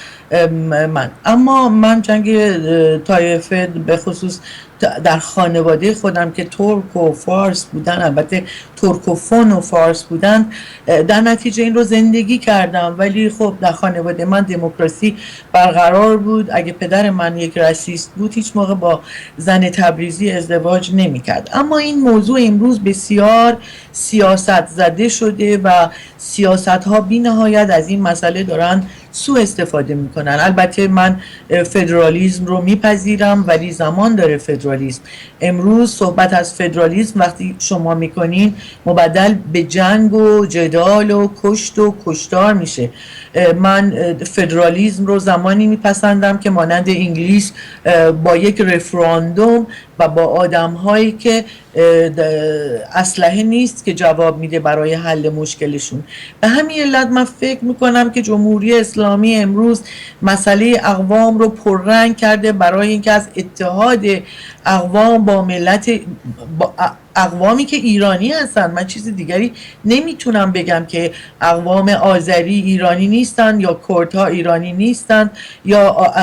من جنگ طایفه به خصوص در خانواده خودم که ترک و فارس بودن، البته ترکوفون و فارس بودن، در نتیجه این رو زندگی کردم. ولی خب در خانواده من دموکراسی برقرار بود. اگه پدر من یک رئیس بود هیچ موقع با زن تبریزی ازدواج نمی کرد. اما این موضوع امروز بسیار سیاست زده شده و سیاست ها بی نهایت از این مسئله دارن سوء استفاده میکنن. البته من فدرالیسم رو میپذیرم، ولی زمان داره فدرالیسم. امروز صحبت از فدرالیسم وقتی شما میکنین مبدل به جنگ و جدال و کشت و کشتار میشه. من فدرالیسم رو زمانی میپسندم که مانند انگلیس با یک رفراندوم و با آدم هایی که اسلحه نیست که جواب میده برای حل مشکلشون. به همین علت من فکر میکنم که جمهوری اسلامی امروز مسئله اقوام رو پررنگ کرده برای اینکه از اتحاد اقوام با ملت اقوامی که ایرانی هستن، من چیز دیگری نمیتونم بگم که اقوام آذری ایرانی نیستن یا کردها ایرانی نیستن یا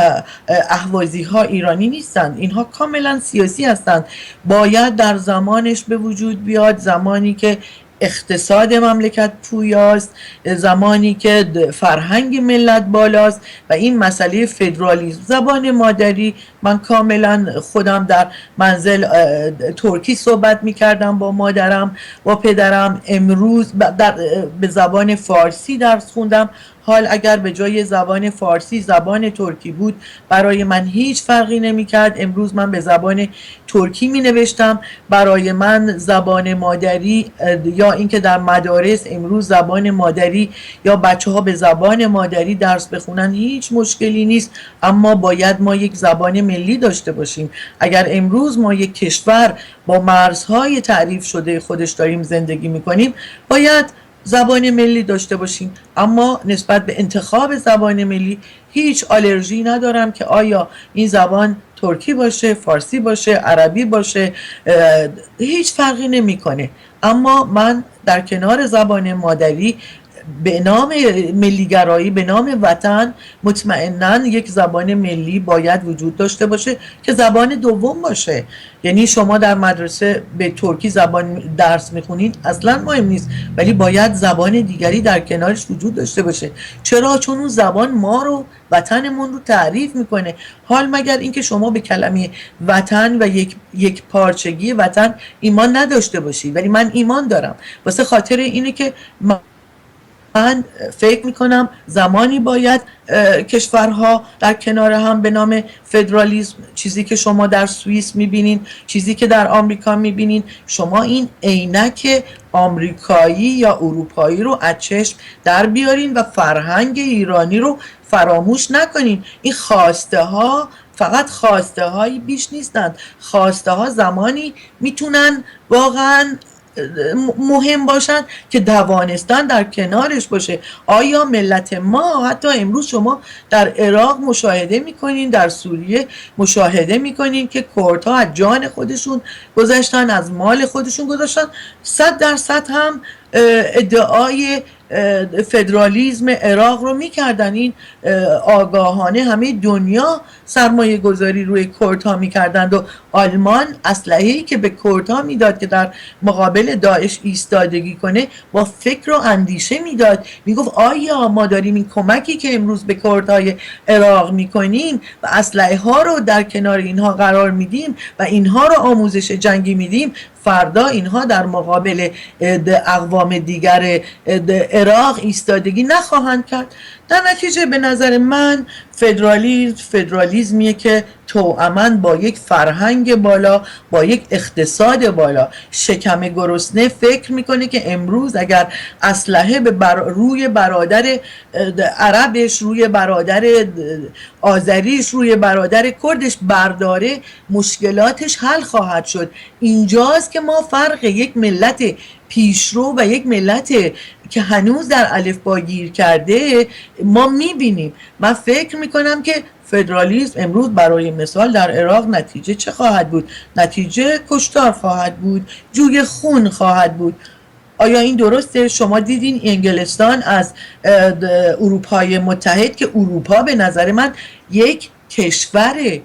اهوازی ها ایرانی نیستن. اینها کاملا سیاسی هستند. باید در زمانش به وجود بیاد، زمانی که اقتصاد مملکت پویاست، زمانی که فرهنگ ملت بالاست و این مسئله فدرالیسم. زبان مادری، من کاملا خودم در منزل ترکی صحبت میکردم با مادرم، با پدرم. امروز به زبان فارسی درس خوندم. حال اگر به جای زبان فارسی زبان ترکی بود برای من هیچ فرقی نمی کرد. امروز من به زبان ترکی می نوشتم. برای من زبان مادری یا اینکه در مدارس امروز زبان مادری یا بچه ها به زبان مادری درس بخونن هیچ مشکلی نیست، اما باید ما یک زبان ملی داشته باشیم. اگر امروز ما یک کشور با مرزهای تعریف شده خودش داریم زندگی می کنیم، باید زبان ملی داشته باشیم. اما نسبت به انتخاب زبان ملی هیچ آلرژی ندارم که آیا این زبان ترکی باشه، فارسی باشه، عربی باشه، هیچ فرقی نمیکنه. اما من در کنار زبان مادری به نام ملیگرایی، به نام وطن، مطمئناً یک زبان ملی باید وجود داشته باشه که زبان دوم باشه. یعنی شما در مدرسه به ترکی زبان درس میخونین اصلا مهم نیست، ولی باید زبان دیگری در کنارش وجود داشته باشه. چرا؟ چون اون زبان ما رو، وطنمون رو تعریف میکنه. حال مگر اینکه شما به کلمه وطن و یک پارچگی وطن ایمان نداشته باشی، ولی من ایمان دارم. واسه خاطر اینه که من فکر میکنم زمانی باید کشورها در کنار هم به نام فدرالیسم، چیزی که شما در سوئیس میبینین، چیزی که در آمریکا میبینین، شما این عینک آمریکایی یا اروپایی رو از چشم در بیارین و فرهنگ ایرانی رو فراموش نکنین. این خواسته ها فقط خواسته هایی بیش نیستند. خواسته ها زمانی میتونن واقعا مهم باشن که توانستن در کنارش باشه. آیا ملت ما، حتی امروز شما در عراق مشاهده میکنین، در سوریه مشاهده میکنین که کردها از جان خودشون گذاشتن، از مال خودشون گذاشتن، 100% هم ادعای فدرالیسم عراق رو میکردن. این آگاهانه همه دنیا سرمایه گذاری روی کردها میکردند و آلمان اسلحه‌ای که به کردها میداد که در مقابل داعش ایستادگی کنه با فکر و اندیشه میداد. میگفت آیا ما داریم این کمکی که امروز به کردهای عراق میکنیم و اسلحه ها رو در کنار اینها قرار میدیم و اینها رو آموزش جنگی میدیم، فردا اینها در مقابل اقوام دیگر عراق ایستادگی نخواهند کرد؟ در نتیجه به نظر من فدرالیسمیه که توأماً با یک فرهنگ بالا، با یک اقتصاد بالا. شکم گرسنه فکر میکنه که امروز اگر اسلحه روی برادر عربش، روی برادر آذریش، روی برادر کردش برداره، مشکلاتش حل خواهد شد. اینجاست که ما فرق یک ملت پیشرو و یک ملت که هنوز در الفبا گیر کرده ما میبینیم. من فکر میکنم که فدرالیسم امروز برای مثال در عراق نتیجه چه خواهد بود؟ نتیجه کشتار خواهد بود، جوی خون خواهد بود. آیا این درسته؟ شما دیدین انگلستان از اروپای متحد، که اروپا به نظر من یک کشوره.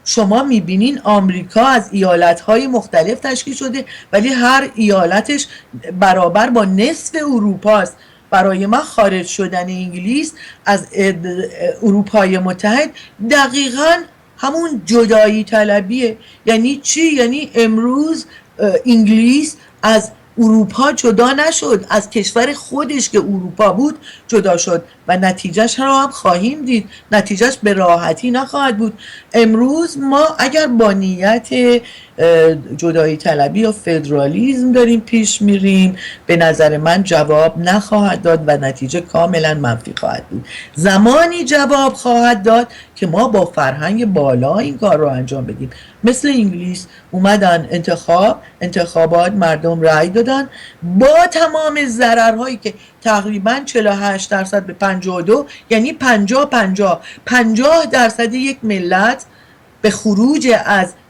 شما میبینین آمریکا از ایالتهای مختلف تشکیل شده ولی هر ایالتش برابر با نصف اروپا است. برای من خارج شدن انگلیس از اروپای متحد دقیقاً همون جدایی طلبیه. یعنی چی؟ یعنی امروز انگلیس از اروپا جدا نشد، از کشور خودش که اروپا بود جدا شد و نتیجهش رو هم خواهیم دید. نتیجهش به راحتی نخواهد بود. امروز ما اگر با نیت جدایی طلبی و فدرالیسم داریم پیش میریم، به نظر من جواب نخواهد داد و نتیجه کاملا منفی خواهد بود. زمانی جواب خواهد داد که ما با فرهنگ بالا این کار رو انجام بدیم. مثل انگلیس اومدن انتخابات، مردم رأی دادن با تمام ضررهایی که تقریبا 48% به 52، یعنی 50% یک ملت به خروج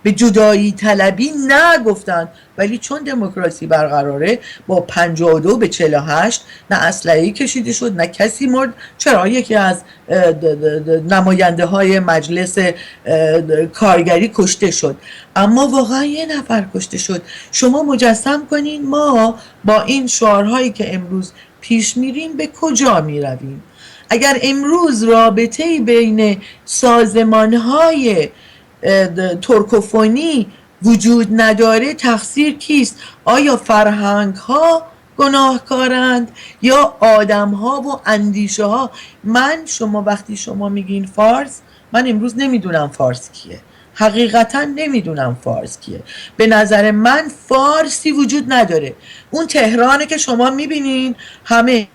به جدایی طلبی نگفتن، ولی چون دموکراسی برقراره با 52 به 48 نه اسلحه‌ای کشیده شد نه کسی مرد. چرا؟ یکی از نماینده های مجلس کارگری کشته شد، اما واقعا یه نفر کشته شد. شما مجسم کنین ما با این شعارهایی که امروز پیش میریم به کجا میرویم؟ اگر امروز رابطه‌ای بین سازمان‌های ترکوفونی وجود نداره، تقصیر کیست؟ آیا فرهنگ ها گناهکارند یا آدم ها و اندیشه ها. شما وقتی شما میگین فارس، من امروز نمیدونم فارس کیه، حقیقتا نمیدونم فارس کیه. به نظر من فارسی وجود نداره. اون تهرانه که شما میبینین همه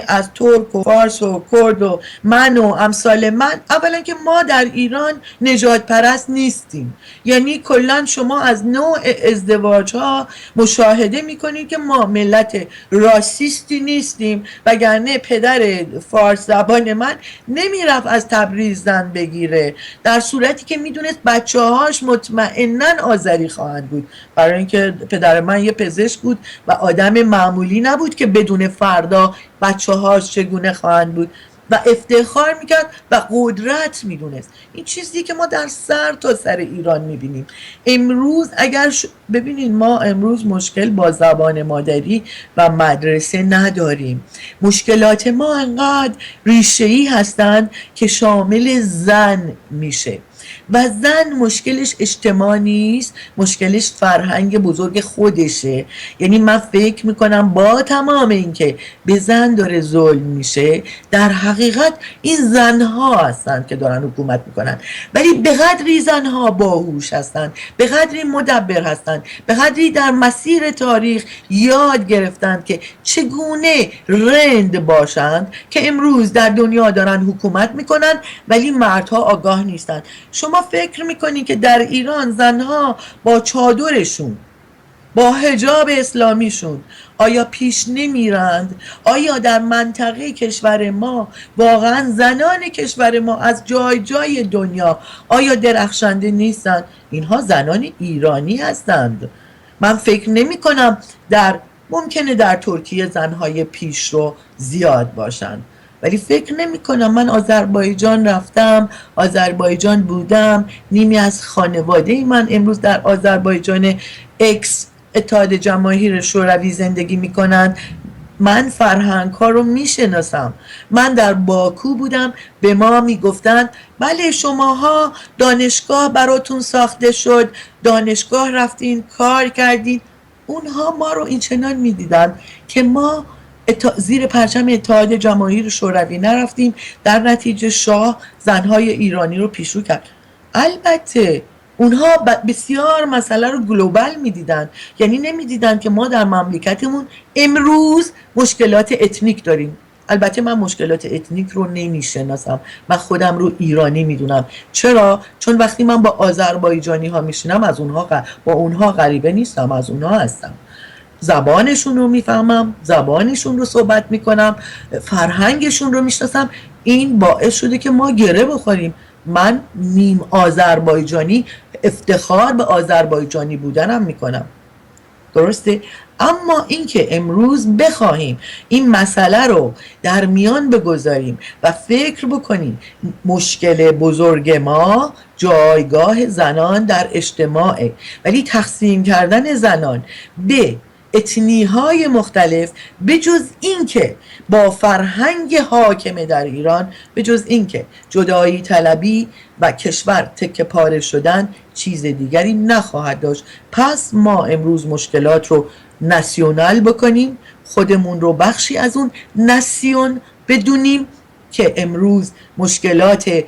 از ترک و فارس و کرد و من و امثال من. اولا که ما در ایران نژاد پرست نیستیم، یعنی کلا شما از نوع ازدواج ها مشاهده میکنید که ما ملت راسیستی نیستیم، وگرنه پدر فارس زبان من نمیرفت از تبریز زن بگیره، در صورتی که میدونست بچه هاش مطمئناً آذری خواهند بود، برای اینکه پدر من یه پزشک بود و آدم معمولی نبود که بدون فردا بچه هاش چگونه خواهند بود و افتخار میکرد و قدرت میدونست. این چیزی که ما در سر تا سر ایران میبینیم امروز. اگر ببینید ما امروز مشکل با زبان مادری و مدرسه نداریم. مشکلات ما انقدر ریشه‌ای هستند که شامل زن میشه و زن مشکلش اجتماع نیست، مشکلش فرهنگ بزرگ خودشه. یعنی من فکر میکنم با تمام این که به زن داره ظلم میشه، در حقیقت این زنها هستند که دارن حکومت میکنن، ولی به قدری زنها باهوش هستند، به قدری مدبر هستند، به قدری در مسیر تاریخ یاد گرفتند که چگونه رند باشند که امروز در دنیا دارن حکومت میکنن ولی مردها آگاه نیستند. شما فکر میکنین که در ایران زنها با چادرشون، با حجاب اسلامیشون آیا پیش نمیرند؟ آیا در منطقه کشور ما واقعا زنان کشور ما از جای جای دنیا آیا درخشنده نیستند؟ اینها زنان ایرانی هستند. من فکر نمی کنم ممکنه در ترکیه زنهای پیشرو زیاد باشند، ولی فکر نمی کنم. من آذربایجان رفتم، آذربایجان بودم، نیمی از خانواده من امروز در آذربایجان اکس اتحاد جماهیر شوروی زندگی می کنند. من فرهنگ ها رو می شناسم. من در باکو بودم، به ما می گفتند بله شماها دانشگاه براتون ساخته شد، دانشگاه رفتین کار کردین. اونها ما رو این چنان می دیدن که ما زیر پرچم اتحاد جماهیر شوروی نرفتیم، در نتیجه شاه زنهای ایرانی رو پیشرو کرد. البته اونها بسیار مسئله رو گلوبال میدیدن، یعنی نمیدیدن که ما در مملکتمون امروز مشکلات اتنیک داریم. البته من مشکلات اتنیک رو نمیشناسم، من خودم رو ایرانی میدونم. چرا؟ چون وقتی من با آذربایجانی ها میشینم با اونها غریبه نیستم، از اونها هستم. زبانشون رو میفهمم، زبانشون رو صحبت میکنم، فرهنگشون رو میشناسم. این باعث شده که ما گره بخوریم. من نیم آذربایجانی، افتخار به آذربایجانی بودنم میکنم، درسته؟ اما اینکه امروز بخواهیم این مسئله رو در میان بگذاریم و فکر بکنیم مشکل بزرگ ما جایگاه زنان در اجتماعه، ولی تقسیم کردن زنان به اتنی‌های مختلف، بجز اینکه با فرهنگ حاکم در ایران، بجز اینکه جدایی طلبی و کشور تکه پاره شدن، چیز دیگری نخواهد داشت. پس ما امروز مشکلات رو ناسیونال بکنیم، خودمون رو بخشی از اون ناسیون بدونیم که امروز مشکلات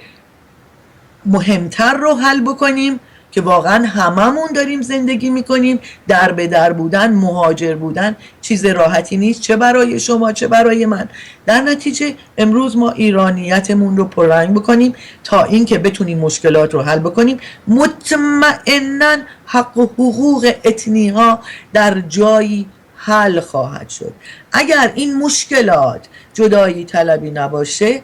مهمتر رو حل بکنیم که واقعا هممون داریم زندگی میکنیم. در به در بودن، مهاجر بودن چیز راحتی نیست، چه برای شما چه برای من. در نتیجه امروز ما ایرانیتمون رو پررنگ بکنیم تا اینکه بتونیم مشکلات رو حل بکنیم. مطمئناً حق و حقوق اتنی‌ها در جایی حل خواهد شد. اگر این مشکلات جدایی طلبی نباشه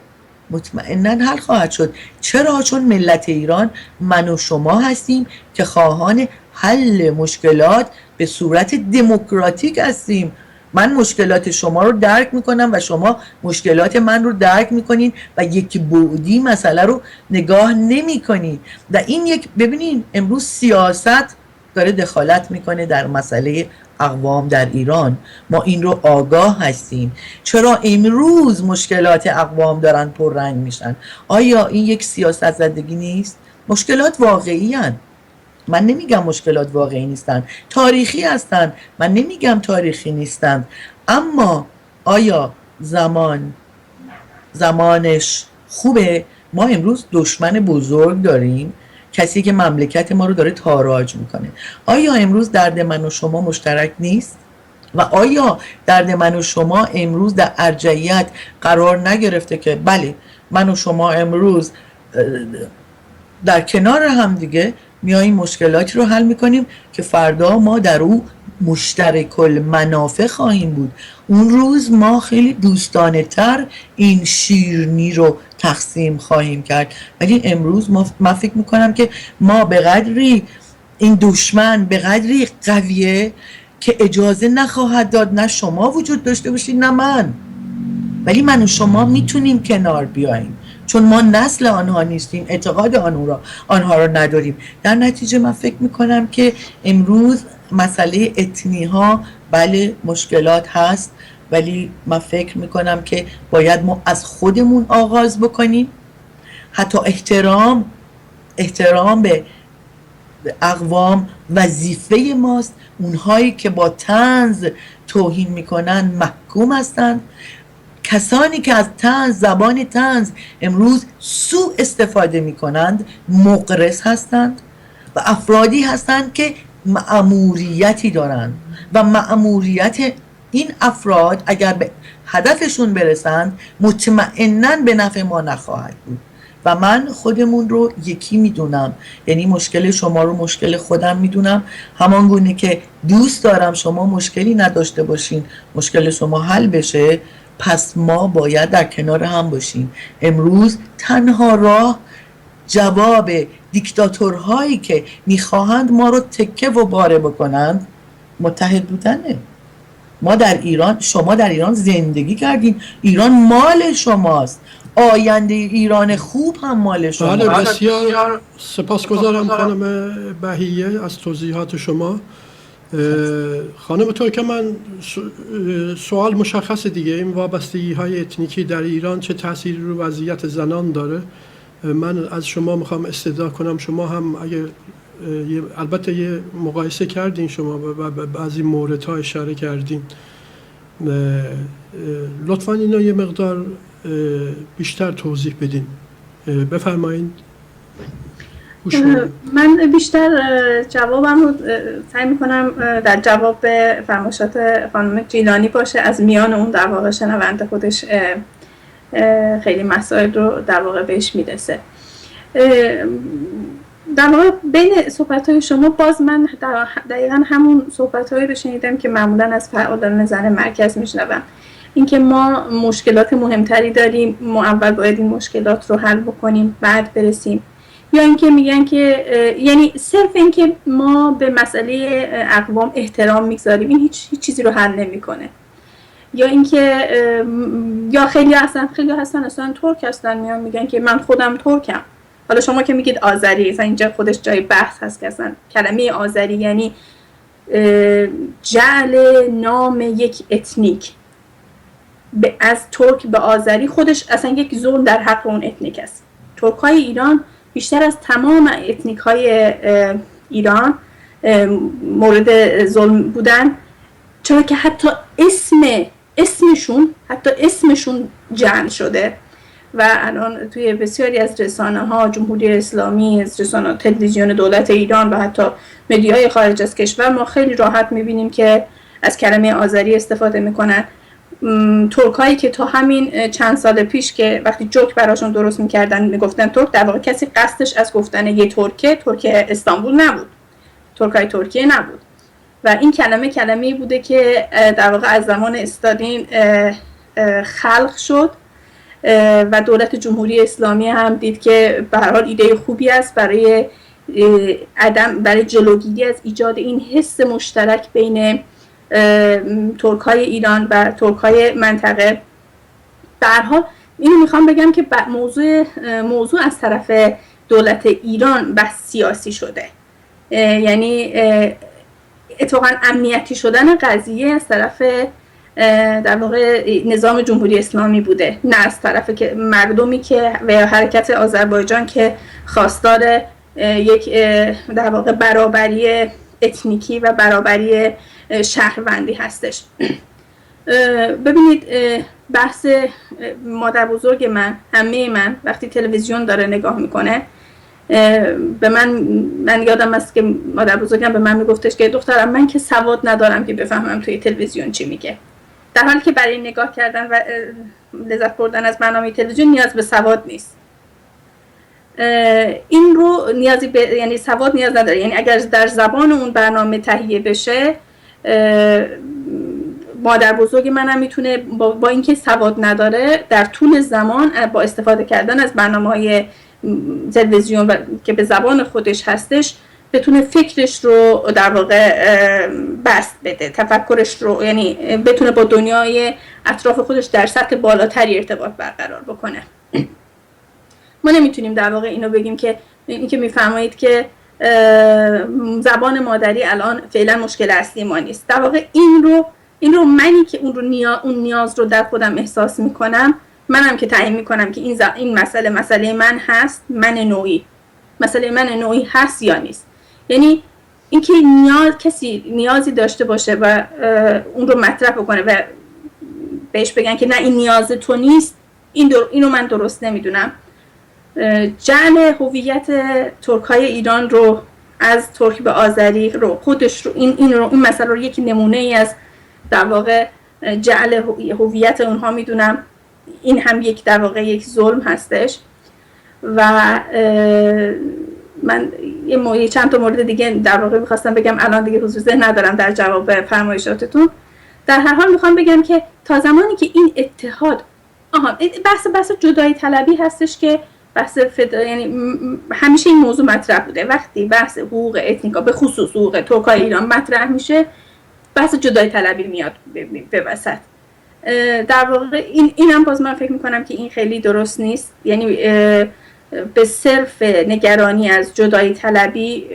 مطمئناً حل خواهد شد. چرا؟ چون ملت ایران من و شما هستیم که خواهان حل مشکلات به صورت دموکراتیک هستیم. من مشکلات شما رو درک میکنم و شما مشکلات من رو درک میکنین و یک بعدی مسئله رو نگاه نمیکنین. و این ببینین امروز سیاست داره دخالت میکنه در مسئله اقوام در ایران. ما این رو آگاه هستیم. چرا امروز مشکلات اقوام دارن پررنگ میشن؟ آیا این یک سیاست زدگی نیست؟ مشکلات واقعی هستند. من نمیگم مشکلات واقعی نیستن، تاریخی هستن، من نمیگم تاریخی نیستن، اما آیا زمانش خوبه؟ ما امروز دشمن بزرگ داریم، کسی که مملکت ما رو داره تاراج میکنه. آیا امروز درد من و شما مشترک نیست؟ و آیا درد من و شما امروز در ارجحیت قرار نگرفته که بله من و شما امروز در کنار هم دیگه میاییم مشکلاتی رو حل میکنیم که فردا ما در او مشترک المنافع خواهیم بود. اون روز ما خیلی دوستانه تر این شیرینی رو تقسیم خواهیم کرد. ولی امروز من فکر میکنم که ما به قدری این دشمن به قدری قویه که اجازه نخواهد داد نه شما وجود داشته باشید نه من، ولی من و شما میتونیم کنار بیاییم چون ما نسل آنها نیستیم، اعتقاد آنها رو نداریم. در نتیجه من فکر میکنم که امروز مسئله اتنی ها بله مشکلات هست، ولی من فکر میکنم که باید ما از خودمون آغاز بکنیم. حتی احترام به اقوام وظیفه ماست. اونهایی که با طنز توهین میکنن محکوم هستند. کسانی که از طنز، زبان طنز امروز سوء استفاده میکنند مقرس هستند و افرادی هستند که مأموریتی دارند و مأموریت این افراد اگر به هدفشون برسند مطمئناً به نفع ما نخواهد بود. و من خودمون رو یکی میدونم، یعنی مشکل شما رو مشکل خودم میدونم، همان گونه که دوست دارم شما مشکلی نداشته باشین، مشکل شما حل بشه، پس ما باید در کنار هم باشیم. امروز تنها راه جواب دیکتاتورهایی که میخواهند ما رو تکه و باره بکنند متحد بودنه. ما در ایران، شما در ایران زندگی کردین، ایران مال شماست، آینده ایران خوب هم مال شماست. بله بسیار سپاسگزارم خانم بهیه از توضیحات شما. خانم ترکمن، سوال مشخص دیگه، این وابستگی های اتنیکی در ایران چه تأثیری رو وضعیت زنان داره؟ من از شما میخوام استدعا کنم شما هم اگه البته یه مقایسه کردین شما و بعضی موردها اشاره کردین، لطفاً اینو یه مقدار بیشتر توضیح بدین. بفرمایید. من بیشتر جوابم رو سعی میکنم در جواب به فرمایشات خانم جیلانی باشه، از میان اون در واقع شنونده خودش خیلی مسائل رو در واقع بهش میرسه. در واقع بین صحبت‌های شما باز من دقیقاً همون صحبت‌هایی رو شنیدم که معمولاً از فعالان زن مرکز میشنوم، اینکه ما مشکلات مهمتری داریم، ما اول باید این مشکلات رو حل بکنیم بعد برسیم، یا اینکه میگن که یعنی صرف اینکه ما به مسئله اقوام احترام میگذاریم این هیچ چیزی رو حل نمیکنه، یا اینکه یا خیلی هستن اصلا ترک هستن میان میگن که من خودم ترکم. حالا شما که میگید آذری، اصلا اینجا خودش جای بحث هست که اصلا کلمه آذری یعنی جعل نام یک اتنیک از ترک به آذری خودش اصلا یک ظلم در حق اون اتنیک است. ترک‌های ایران بیشتر از تمام اتنیک‌های ایران مورد ظلم بودن، چرا که حتی اسمشون جعل شده و الان توی بسیاری از رسانه‌ها جمهوری اسلامی، از رسانه تلویزیون دولت ایران و حتی مدیای خارج از کشور ما خیلی راحت می‌بینیم که از کلمه آذری استفاده می‌کنن. ترکایی که تا همین چند سال پیش که وقتی جوک براشون درست میکردن میگفتن ترک، در واقع کسی قصدش از گفتن یه ترک استانبول نبود، ترکای ترکیه نبود و این کلمه‌ای بوده که در واقع از زمان استالین خلق شد و دولت جمهوری اسلامی هم دید که به هر حال ایده خوبی است برای جلوگیری از ایجاد این حس مشترک بین ترک‌های ایران و ترک‌های منطقه. به هر حال اینو میخوام بگم که موضوع از طرف دولت ایران بحث سیاسی شده، یعنی اتفاقا امنیتی شدن قضیه از طرف در واقع نظام جمهوری اسلامی بوده، نه از طرف که مردمی که و حرکت آذربایجان که خواستار یک در واقع برابری اتنیکی و برابری شهروندی هستش. ببینید بحث مادر بزرگ عمه من وقتی تلویزیون داره نگاه میکنه، به من یادم است که مادر بزرگم به من میگفتش که دخترم من که سواد ندارم که بفهمم توی تلویزیون چی میگه، در حالی که برای نگاه کردن و لذت بردن از برنامه تلویزیون نیاز به سواد نیست. این رو یعنی سواد نیاز نداره، یعنی اگر در زبان اون برنامه تهیه بشه، مادر بزرگ منم میتونه با اینکه سواد نداره در طول زمان با استفاده کردن از برنامه‌های تلویزیون که به زبان خودش هستش بتونه فکرش رو در واقع بسط بده، تفکرش رو، یعنی بتونه با دنیای اطراف خودش در سطح بالاتری ارتباط برقرار بکنه. ما نمیتونیم در واقع اینو بگیم که این که میفرمایید که زبان مادری الان فعلا مشکل اصلی ما نیست. در واقع این رو منی که اون نیاز رو در خودم احساس میکنم، منم که تعیین میکنم که این مسئله من هست، مسئله من نوعی هست یا نیست. یعنی اینکه کسی نیازی داشته باشه و اون رو مطرح بکنه و بهش بگن که نه این نیاز تو نیست، اینو من درست نمیدونم. جعل هویت ترک‌های ایران رو از ترک به آذری رو خودش رو این مسئله رو یک نمونه ای از در واقع جعل هویت اونها میدونم. این هم در واقع یک ظلم هستش. و من چند تا مورد دیگه در واقع میخواستم بگم، الان دیگه حضور ذهن ندارم در جواب فرمایشاتتون. در هر حال میخوام بگم که تا زمانی که این اتحاد بحث جدایی طلبی هستش که یعنی همیشه این موضوع مطرح بوده. وقتی بحث حقوق اتنیکا به خصوص حقوق ترکای ایران مطرح میشه، بحث جدایی طلبی میاد به وسط. در واقع اینم باز من فکر میکنم که این خیلی درست نیست. یعنی به صرف نگرانی از جدایی طلبی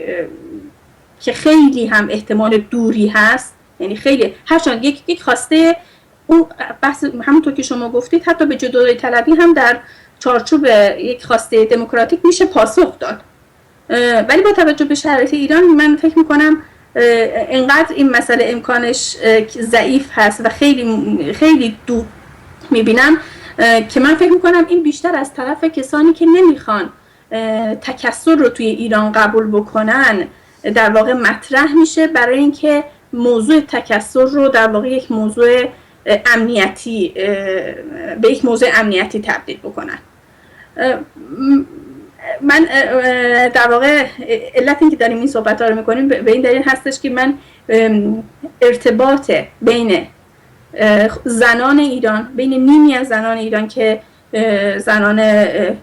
که خیلی هم احتمال دوری هست، یعنی خیلی هرچند یک خواسته اون بحث همونطور که شما گفتید حتی به جدایی طلبی هم در چارچوب یک خواسته دموکراتیک میشه پاسخ داد، ولی با توجه به شرایط ایران من فکر میکنم اینقدر این مسئله امکانش ضعیف هست و خیلی دور میبینم که من فکر میکنم این بیشتر از طرف کسانی که نمیخوان تکثر رو توی ایران قبول بکنن در واقع مطرح میشه، برای اینکه موضوع تکثر رو در واقع یک موضوع امنیتی به یک موضوع امنیتی تبدیل بکنن. من در واقع علت این که داریم این صحبت ها رو میکنیم به این دلیل هستش که من ارتباط بین زنان ایران، بین نیمی از زنان ایران که زنان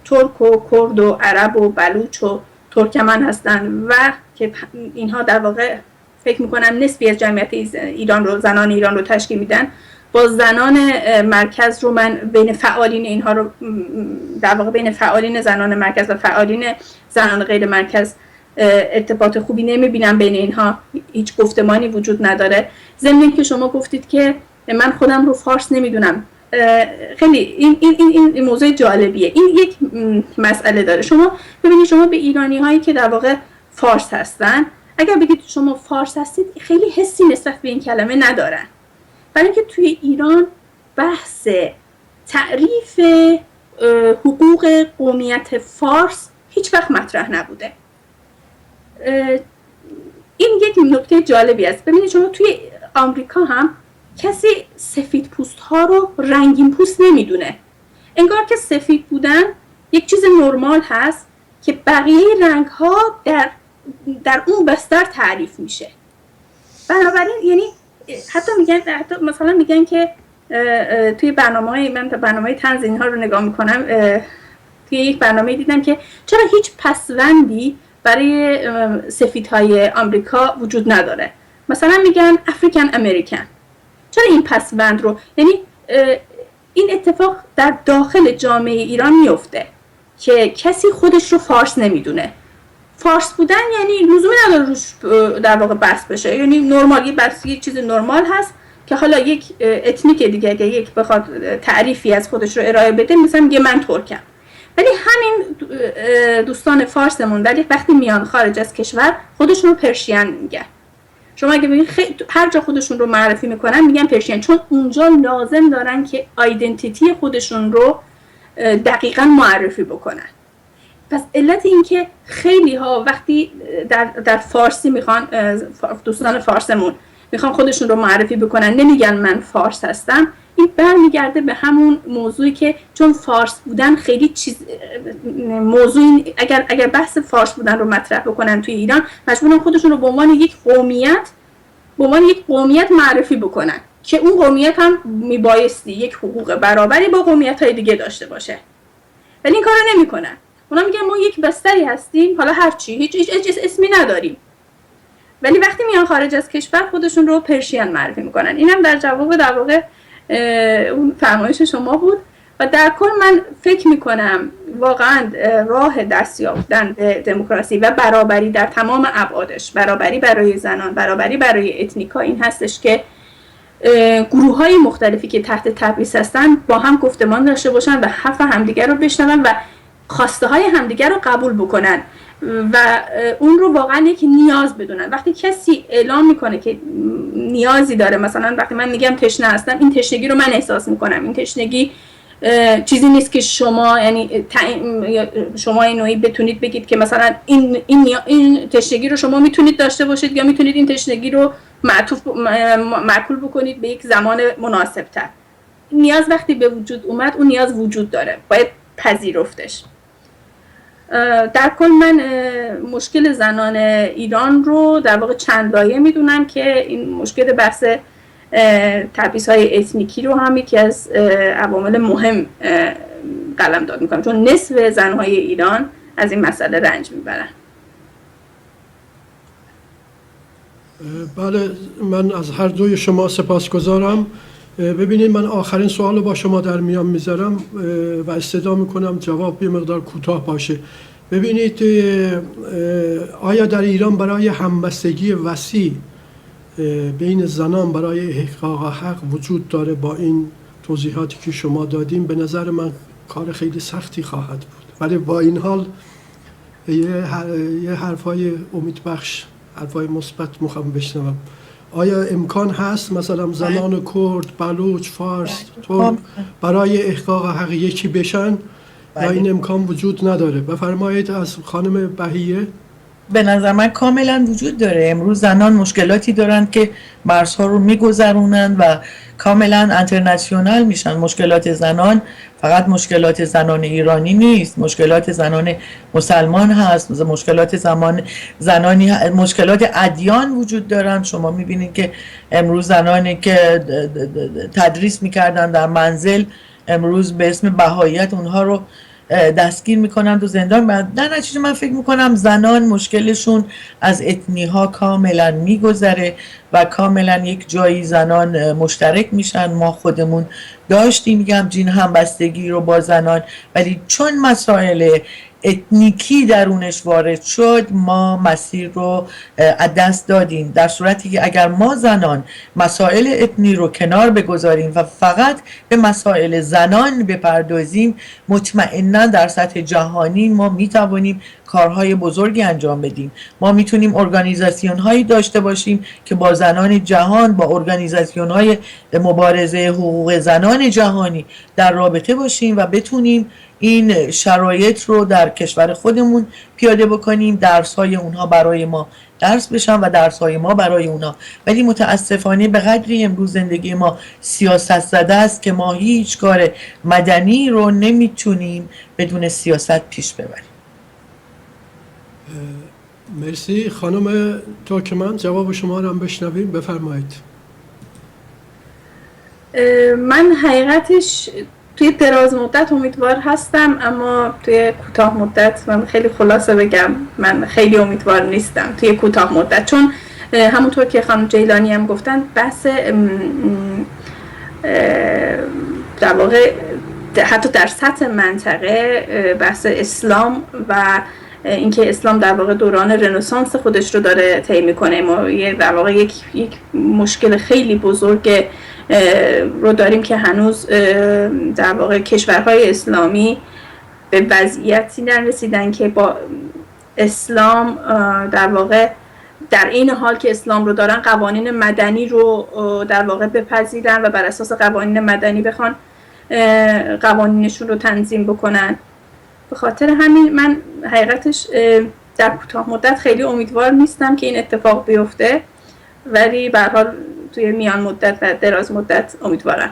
ترک و کرد و عرب و بلوچ و ترکمن هستن و که اینها در واقع فکر میکنم نصفی از جمعیت ایران رو، زنان ایران رو تشکیل میدن، با زنان مرکز رو من بین فعالین اینها رو در واقع بین فعالین زنان مرکز و فعالین زنان غیر مرکز ارتباط خوبی نمیبینم. بین اینها هیچ گفتمانی وجود نداره. ضمن که شما گفتید که من خودم رو فارس نمیدونم، خیلی این موضوع جالبیه. این یک مسئله داره. شما ببینید، شما به ایرانی هایی که در واقع فارس هستن اگر بگید شما فارس هستید خیلی حسی نسبت به این کلمه ندارن، برای اینکه توی ایران بحث تعریف حقوق قومیت فارس هیچ وقت مطرح نبوده. این یک نکته جالبی است. ببینید شما توی آمریکا هم کسی سفید پوست ها رو رنگین پوست نمیدونه، انگار که سفید بودن یک چیز نرمال هست که بقیه رنگ ها در اون بستر تعریف میشه. بنابراین یعنی حتی مثلا میگن که توی برنامه طنز اینها رو نگاه میکنم، توی یک برنامه دیدم که چرا هیچ پسوندی برای سفیدهای آمریکا وجود نداره. مثلا میگن افریکن امریکن، چرا این پسوند رو، یعنی این اتفاق در داخل جامعه ایران میفته که کسی خودش رو فارس نمیدونه. فارس بودن یعنی لزومی نداره روش در واقع بحث بشه، یعنی نرمال، یک چیز نرمال هست که حالا یک اتنیک دیگه اگه یک بخواد تعریفی از خودش رو ارائه بده مثلا میگه من ترکم. ولی همین دوستان فارسمون وقتی میان خارج از کشور خودشون رو پرشین میگن. شما اگه ببینید هر جا خودشون رو معرفی میکنن میگن پرشین، چون اونجا لازم دارن که آیدنتیتی خودشون رو دقیقاً معرفی بکنن. پس علت این که خیلی ها وقتی در فارسی میخوان، دوستان فارسمون میخوان خودشون رو معرفی بکنن نمیگن من فارس هستم، این برمیگرده به همون موضوعی که چون فارس بودن خیلی چیز موضوعی اگر بحث فارس بودن رو مطرح بکنن توی ایران مجبورن خودشون رو به عنوان یک قومیت معرفی بکنن که اون قومیت هم میبایستی یک حقوق برابری با قومیت‌های دیگه داشته باشه، ولی این کارو نمیکنن. اونا میگن ما یک بستری هستیم، حالا هر چی، هیچ اسمی نداریم، ولی وقتی میان خارج از کشور خودشون رو پرشین معرفی میکنن. اینم در جواب در واقع اون فرمایش شما بود. و در کل من فکر میکنم واقعا راه دست یافتن به دموکراسی و برابری در تمام ابعادش، برابری برای زنان، برابری برای اتنیکا، این هستش که گروه‌های مختلفی که تحت تبعیض هستن با هم گفتمان داشته باشن و حرف همدیگر رو بشنون و خواسته های همدیگر رو قبول بکنن و اون رو واقعا یک نیاز بدونن. وقتی کسی اعلام میکنه که نیازی داره، مثلا وقتی من میگم تشنه هستم، این تشنگی رو من احساس میکنم، این تشنگی چیزی نیست که شما یعنی شما این نوعی بتونید بگید که مثلا این تشنگی رو شما میتونید داشته باشید یا میتونید این تشنگی رو معکول بکنید به یک زمان مناسب تر. نیاز وقتی به وجود اومد، اون نیاز وجود داره، باید پذیرفتش. در کل من مشکل زنان ایران رو در واقع چند لایه میدونم که این مشکل بحث تبعیض‌های اتنیکی رو هم یکی از عوامل مهم قلمداد میکنم، چون نصف زنهای ایران از این مسئله رنج میبرن. بله، من از هر دوی شما سپاسگزارم. ببینید من آخرین سوال رو با شما در میان میذارم و استدعا میکنم جواب یه مقدار کوتاه باشه. ببینید آیا در ایران برای همبستگی وسیع بین زنان برای احقاق حق وجود داره؟ با این توضیحاتی که شما دادیم به نظر من کار خیلی سختی خواهد بود، ولی با این حال یه حرفای امیدبخش، حرفای مثبت میخوام بشنوم. آیا امکان هست مثلا زنان کرد، بلوچ، فارس، ترک برای احقاق حق یکی بشن یا این امکان وجود نداره؟ بفرمایید از خانم بهیه. به نظر من کاملا وجود داره. امروز زنان مشکلاتی دارن که مرزها رو میگذرونن و کاملا انترنشنال میشن. مشکلات زنان فقط مشکلات زنان ایرانی نیست، مشکلات زنان مسلمان هست، مشکلات زنانی، مشکلات ادیان وجود دارن. شما میبینید که امروز زنانی که تدریس میکردن در منزل امروز به اسم بهاییت اونها رو دستگیر میکنن تو زندان. در نتیجه من فکر میکنم زنان مشکلشون از اتنیها کاملا میگذره و کاملا یک جایی زنان مشترک میشن. ما خودمون داشتیم یک همچین همبستگی رو با زنان، ولی چون مسائل اتنیکی درونش وارد شد ما مسیر رو از دست دادیم. در صورتی که اگر ما زنان مسائل اتنی رو کنار بگذاریم و فقط به مسائل زنان بپردازیم، مطمئنا در سطح جهانی ما میتوانیم کارهای بزرگی انجام بدیم. ما میتونیم ارگانیزاسیون هایی داشته باشیم که با زنان جهان، با ارگانیزاسیون های مبارزه حقوق زنان جهانی در رابطه باشیم و بتونیم این شرایط رو در کشور خودمون پیاده بکنیم، درس‌های اونها برای ما درس بشن و درس‌های ما برای اونها. ولی متاسفانه به قدری امروز زندگی ما سیاست زده است که ما هیچ کار مدنی رو نمیتونیم بدون سیاست پیش ببریم. مرسی. خانم ترکمن جواب شما رو هم بشنویم، بفرمایید. من حقیقتش توی دراز مدت امیدوار هستم، اما توی کوتاه مدت من خیلی خلاصه بگم من خیلی امیدوار نیستم توی کوتاه مدت، چون همونطور که خانم جیلانی هم گفتن بحث در واقع حتی در سطح منطقه بحث اسلام و اینکه اسلام در واقع دوران رنسانس خودش رو داره طی میکنه. ما در واقع یک مشکل خیلی بزرگ رو داریم که هنوز در واقع کشورهای اسلامی به وضعیتی رسیدن که با اسلام در واقع در این حال که اسلام رو دارن قوانین مدنی رو در واقع بپذیرن و بر اساس قوانین مدنی بخوان قوانینشون رو تنظیم بکنن. به خاطر همین من حقیقتش در کوتاه مدت خیلی امیدوار نیستم که این اتفاق بیفته، ولی به هر حال توی میان مدت و دراز مدت امیدوارم.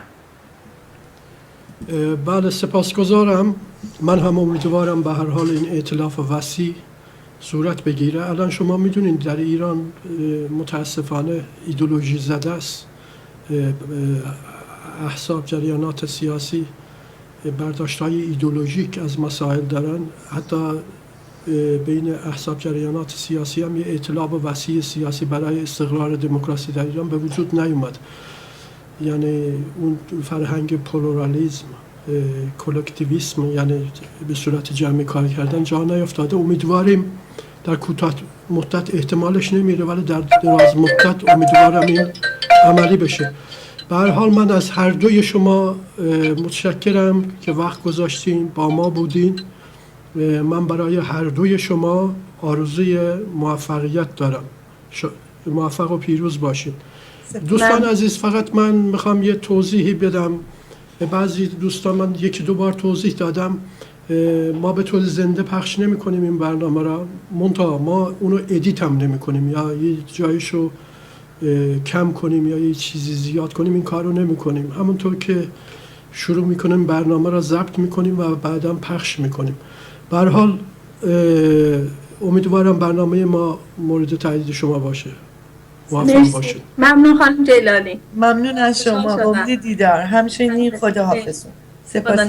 بله سپاسگزارم. من هم امیدوارم به هر حال این ائتلاف وسیع صورت بگیره. الان شما میدونید در ایران متاسفانه ایدئولوژی زده است. احزاب جریانات سیاسی برداشت‌های ایدئولوژیک از مسائل دارن. حتی بین احزاب جریانات سیاسی هم یه ائتلاف وسیع سیاسی برای استقرار دموکراسی در ایران به وجود نیومد. یعنی اون فرهنگ پلورالیسم، کلکتیویسم، یعنی به صورت جمعی کار کردن جا نیفتاده. امیدواریم در کوتاه مدت احتمالش نمیره، ولی در دراز مدت امیدوارم این عملی بشه. به هر حال من از هر دوی شما متشکرم که وقت گذاشتین با ما بودین. من برای هر دوی شما آرزوی موفقیت دارم. موفق و پیروز باشین. دوستان عزیز، فقط من میخوام یه توضیحی بدم. بعضی دوستان من یکی دو بار توضیح دادم، ما به طور زنده پخش نمی کنیم این برنامه را، منتها ما اونو ادیت هم نمی کنیم یا یه جایشو کم کنیم یا یه چیزی زیاد کنیم، این کار رو نمی کنیم. همونطور که شروع می کنیم برنامه را ضبط می کنیم و بعداً پخش می کنیم. به هر حال امیدوارم برنامه ما مورد تایید شما باشه. موفق باشید. ممنون خانم جیلانی. ممنون از شما. امید دیدار. همچنین خداحافظ. سپاس.